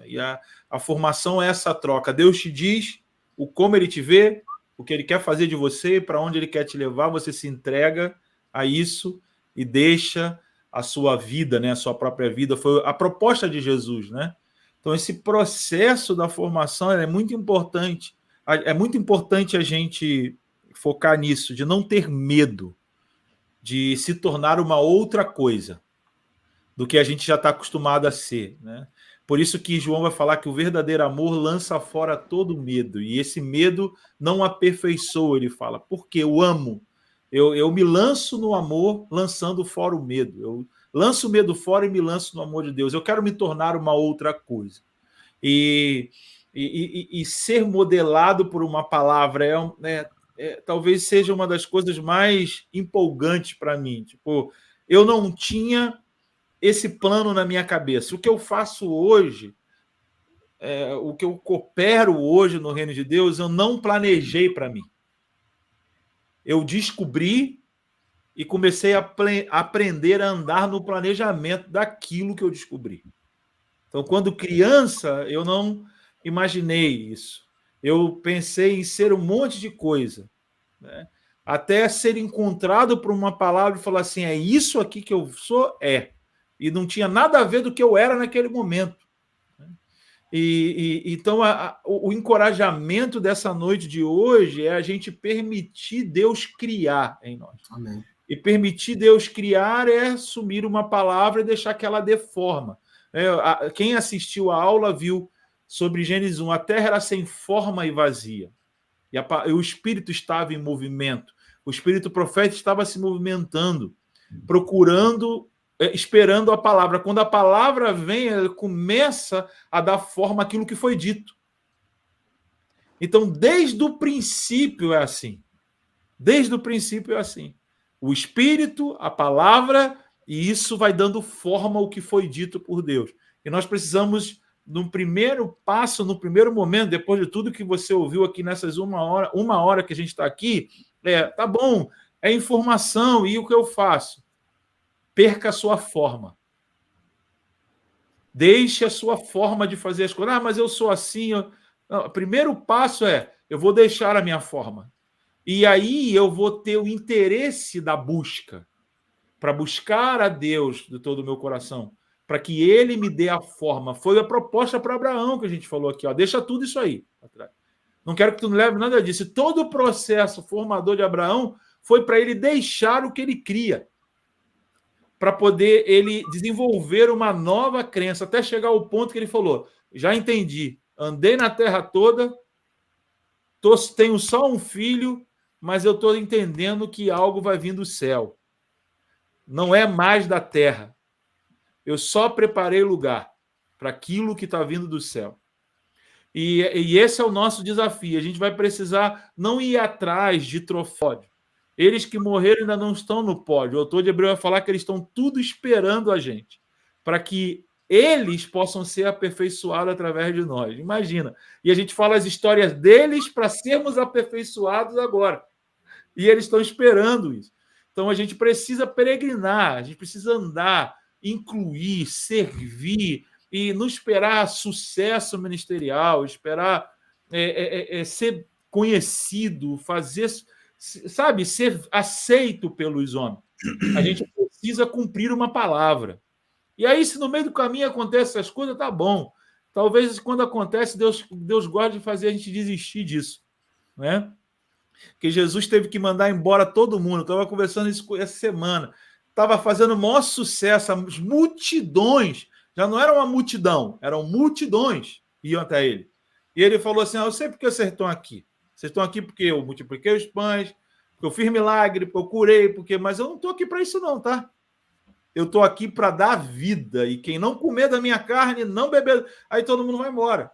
E a formação é essa troca. Deus te diz o como Ele te vê, o que Ele quer fazer de você, para onde Ele quer te levar, você se entrega a isso e deixa a sua vida, né, a sua própria vida. Foi a proposta de Jesus, né? Então, esse processo da formação é muito importante. É muito importante a gente focar nisso, de não ter medo. de se tornar uma outra coisa do que a gente já está acostumado a ser, né? Por isso que João vai falar que o verdadeiro amor lança fora todo medo, e esse medo não aperfeiçoa, ele fala, porque eu amo. Eu me lanço no amor, lançando fora o medo. Eu lanço o medo fora e me lanço no amor de Deus. Eu quero me tornar uma outra coisa. E ser modelado por uma palavra talvez seja uma das coisas mais empolgantes para mim. Tipo, eu não tinha esse plano na minha cabeça. O que eu faço hoje, o que eu coopero hoje no reino de Deus, eu não planejei para mim. Eu descobri e comecei a aprender a andar no planejamento daquilo que eu descobri. Então, quando criança, eu não imaginei isso. Eu pensei em ser um monte de coisa, né? Até ser encontrado por uma palavra e falar assim, é isso aqui que eu sou? E não tinha nada a ver do que eu era naquele momento. Então, o encorajamento dessa noite de hoje é a gente permitir Deus criar em nós. Amém. E permitir Deus criar é assumir uma palavra e deixar que ela dê forma. Quem assistiu a aula viu sobre Gênesis 1, a terra era sem forma e vazia. E o Espírito estava em movimento. O Espírito profético estava se movimentando, procurando, esperando a palavra. Quando a palavra vem, ela começa a dar forma àquilo que foi dito. Então, desde o princípio é assim. Desde o princípio é assim. O Espírito, a palavra, e isso vai dando forma ao que foi dito por Deus. E nós precisamos, no primeiro passo, no primeiro momento, depois de tudo que você ouviu aqui nessas uma hora que a gente está aqui, tá bom, é informação, e o que eu faço? Perca a sua forma. Deixe a sua forma de fazer as coisas. Mas eu sou assim. Não, o primeiro passo eu vou deixar a minha forma. E aí eu vou ter o interesse da busca, para buscar a Deus de todo o meu coração, para que Ele me dê a forma. Foi a proposta para Abraão que a gente falou aqui. Deixa tudo isso aí atrás. Não quero que tu não leve nada disso. Todo o processo formador de Abraão foi para ele deixar o que ele cria, para poder ele desenvolver uma nova crença, até chegar ao ponto que ele falou, já entendi, andei na terra toda, tenho só um filho, mas eu estou entendendo que algo vai vir do céu. Não é mais da terra. Eu só preparei lugar para aquilo que está vindo do céu. E esse é o nosso desafio. A gente vai precisar não ir atrás de trofódio. Eles que morreram ainda não estão no pódio. O autor de Hebreu vai falar que eles estão tudo esperando a gente, para que eles possam ser aperfeiçoados através de nós. Imagina. E a gente fala as histórias deles para sermos aperfeiçoados agora. E eles estão esperando isso. Então, a gente precisa peregrinar, a gente precisa andar, incluir, servir e não esperar sucesso ministerial, esperar ser conhecido, fazer, sabe, ser aceito pelos homens. A gente precisa cumprir uma palavra. E aí, se no meio do caminho acontecem essas coisas, tá bom. Talvez quando acontece, Deus gosta de fazer a gente desistir disso, né? Que Jesus teve que mandar embora todo mundo. Eu estava conversando isso essa semana. Estava fazendo o maior sucesso. As multidões, já não era uma multidão, eram multidões que iam até ele. E ele falou assim, eu sei porque vocês estão aqui. Vocês estão aqui porque eu multipliquei os pães, porque eu fiz milagre, porque eu curei, mas eu não estou aqui para isso não, tá? Eu estou aqui para dar vida. E quem não comer da minha carne, não beber... Aí todo mundo vai embora.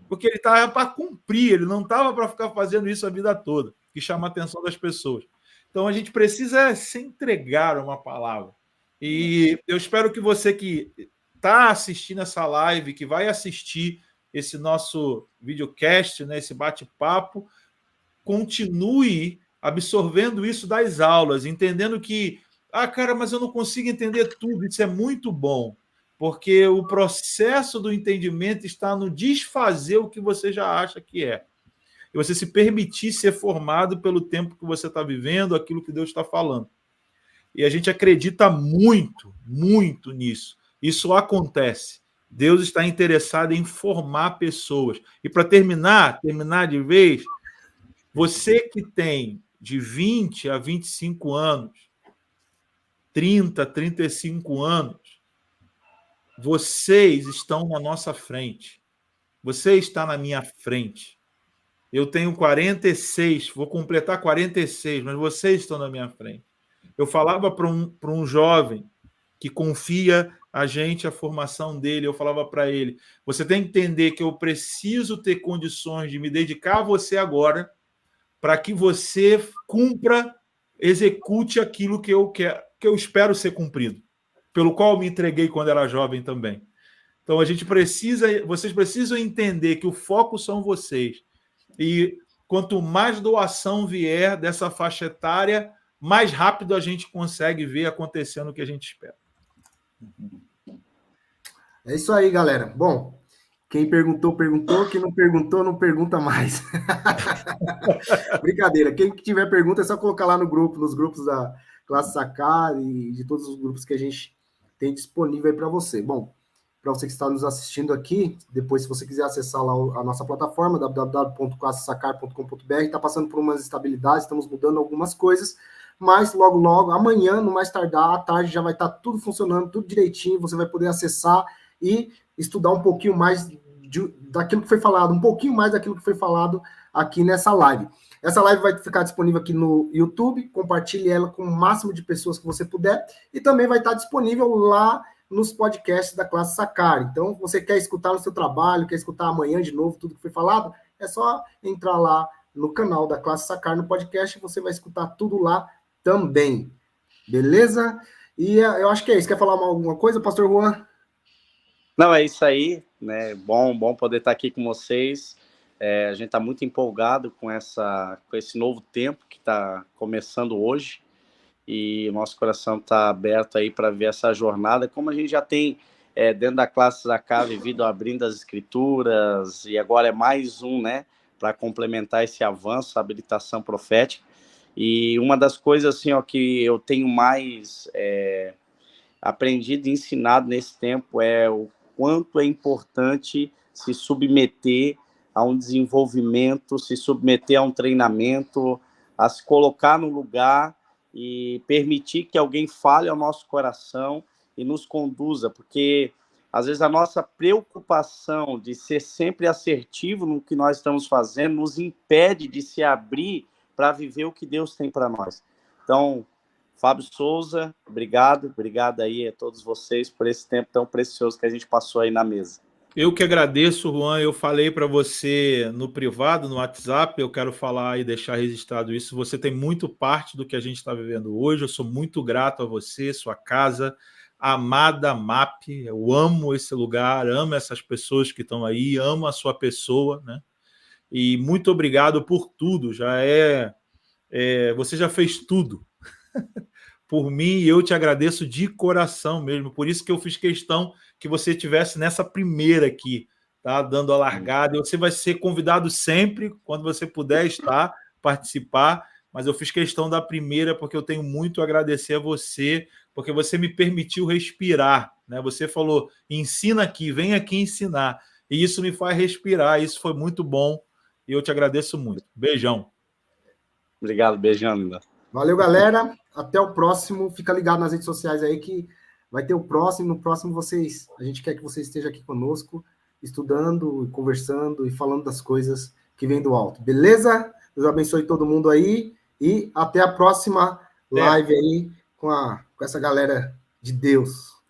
Porque ele estava para cumprir, ele não estava para ficar fazendo isso a vida toda, que chama a atenção das pessoas. Então, a gente precisa se entregar a uma palavra. E eu espero que você que está assistindo essa live, que vai assistir esse nosso videocast, né, esse bate-papo, continue absorvendo isso das aulas, entendendo que, cara, mas eu não consigo entender tudo, isso é muito bom. Porque o processo do entendimento está no desfazer o que você já acha que é. E você se permitir ser formado pelo tempo que você está vivendo, aquilo que Deus está falando. E a gente acredita muito, muito nisso. Isso acontece. Deus está interessado em formar pessoas. E para terminar de vez, você que tem de 20 a 25 anos, 30, 35 anos, vocês estão na nossa frente. Você está na minha frente. Eu tenho 46, vou completar 46, mas vocês estão na minha frente. Eu falava para um jovem que confia a gente, a formação dele, eu falava para ele, você tem que entender que eu preciso ter condições de me dedicar a você agora para que você cumpra, execute aquilo que eu quero, que eu espero ser cumprido, pelo qual eu me entreguei quando era jovem também. Então, vocês precisam entender que o foco são vocês. E quanto mais doação vier dessa faixa etária, mais rápido a gente consegue ver acontecendo o que a gente espera. É isso aí, galera. Bom, quem perguntou, perguntou. Quem não perguntou, não pergunta mais. Brincadeira. Quem tiver pergunta, é só colocar lá no grupo, nos grupos da Classe Sacar e de todos os grupos que a gente tem disponível aí para você. Bom, para você que está nos assistindo aqui, depois, se você quiser acessar lá a nossa plataforma, www.classesacar.com.br, está passando por umas instabilidades, estamos mudando algumas coisas, mas logo, logo, amanhã, no mais tardar, à tarde, já vai estar tudo funcionando, tudo direitinho, você vai poder acessar e estudar um pouquinho mais daquilo que foi falado, um pouquinho mais daquilo que foi falado aqui nessa live. Essa live vai ficar disponível aqui no YouTube, compartilhe ela com o máximo de pessoas que você puder, e também vai estar disponível lá nos podcasts da Classe Sacar. Então, você quer escutar no seu trabalho, quer escutar amanhã de novo tudo que foi falado, é só entrar lá no canal da Classe Sacar no podcast e você vai escutar tudo lá também. Beleza? E eu acho que é isso. Quer falar alguma coisa, Pastor Juan? Não, é isso aí, né? Bom poder estar aqui com vocês. A gente está muito empolgado com esse novo tempo que está começando hoje. E o nosso coração está aberto aí para ver essa jornada, como a gente já tem dentro da Classe Sacar vivido abrindo as escrituras, e agora é mais um, né, para complementar esse avanço, a habilitação profética. E uma das coisas assim, ó, que eu tenho mais aprendido e ensinado nesse tempo é o quanto é importante se submeter a um desenvolvimento, se submeter a um treinamento, a se colocar no lugar e permitir que alguém fale ao nosso coração e nos conduza, porque às vezes a nossa preocupação de ser sempre assertivo no que nós estamos fazendo nos impede de se abrir para viver o que Deus tem para nós. Então, Fábio Souza, obrigado aí a todos vocês por esse tempo tão precioso que a gente passou aí na mesa. Eu que agradeço, Juan. Eu falei para você no privado, no WhatsApp, eu quero falar e deixar registrado isso. Você tem muito parte do que a gente está vivendo hoje. Eu sou muito grato a você, sua casa, amada MAP. Eu amo esse lugar, amo essas pessoas que estão aí, amo a sua pessoa, né? E muito obrigado por tudo. Você já fez tudo por mim e eu te agradeço de coração mesmo. Por isso que eu fiz questão que você estivesse nessa primeira aqui, tá? Dando a largada. Você vai ser convidado sempre, quando você puder estar, participar, mas eu fiz questão da primeira porque eu tenho muito a agradecer a você, porque você me permitiu respirar, né? Você falou, ensina aqui, vem aqui ensinar. E isso me faz respirar, isso foi muito bom e eu te agradeço muito. Beijão. Obrigado, beijão, Linda. Valeu, galera. Até o próximo. Fica ligado nas redes sociais aí que vai ter o próximo. No próximo, a gente quer que você esteja aqui conosco, estudando, conversando e falando das coisas que vêm do alto. Beleza? Deus abençoe todo mundo aí. E até a próxima live aí com essa galera de Deus.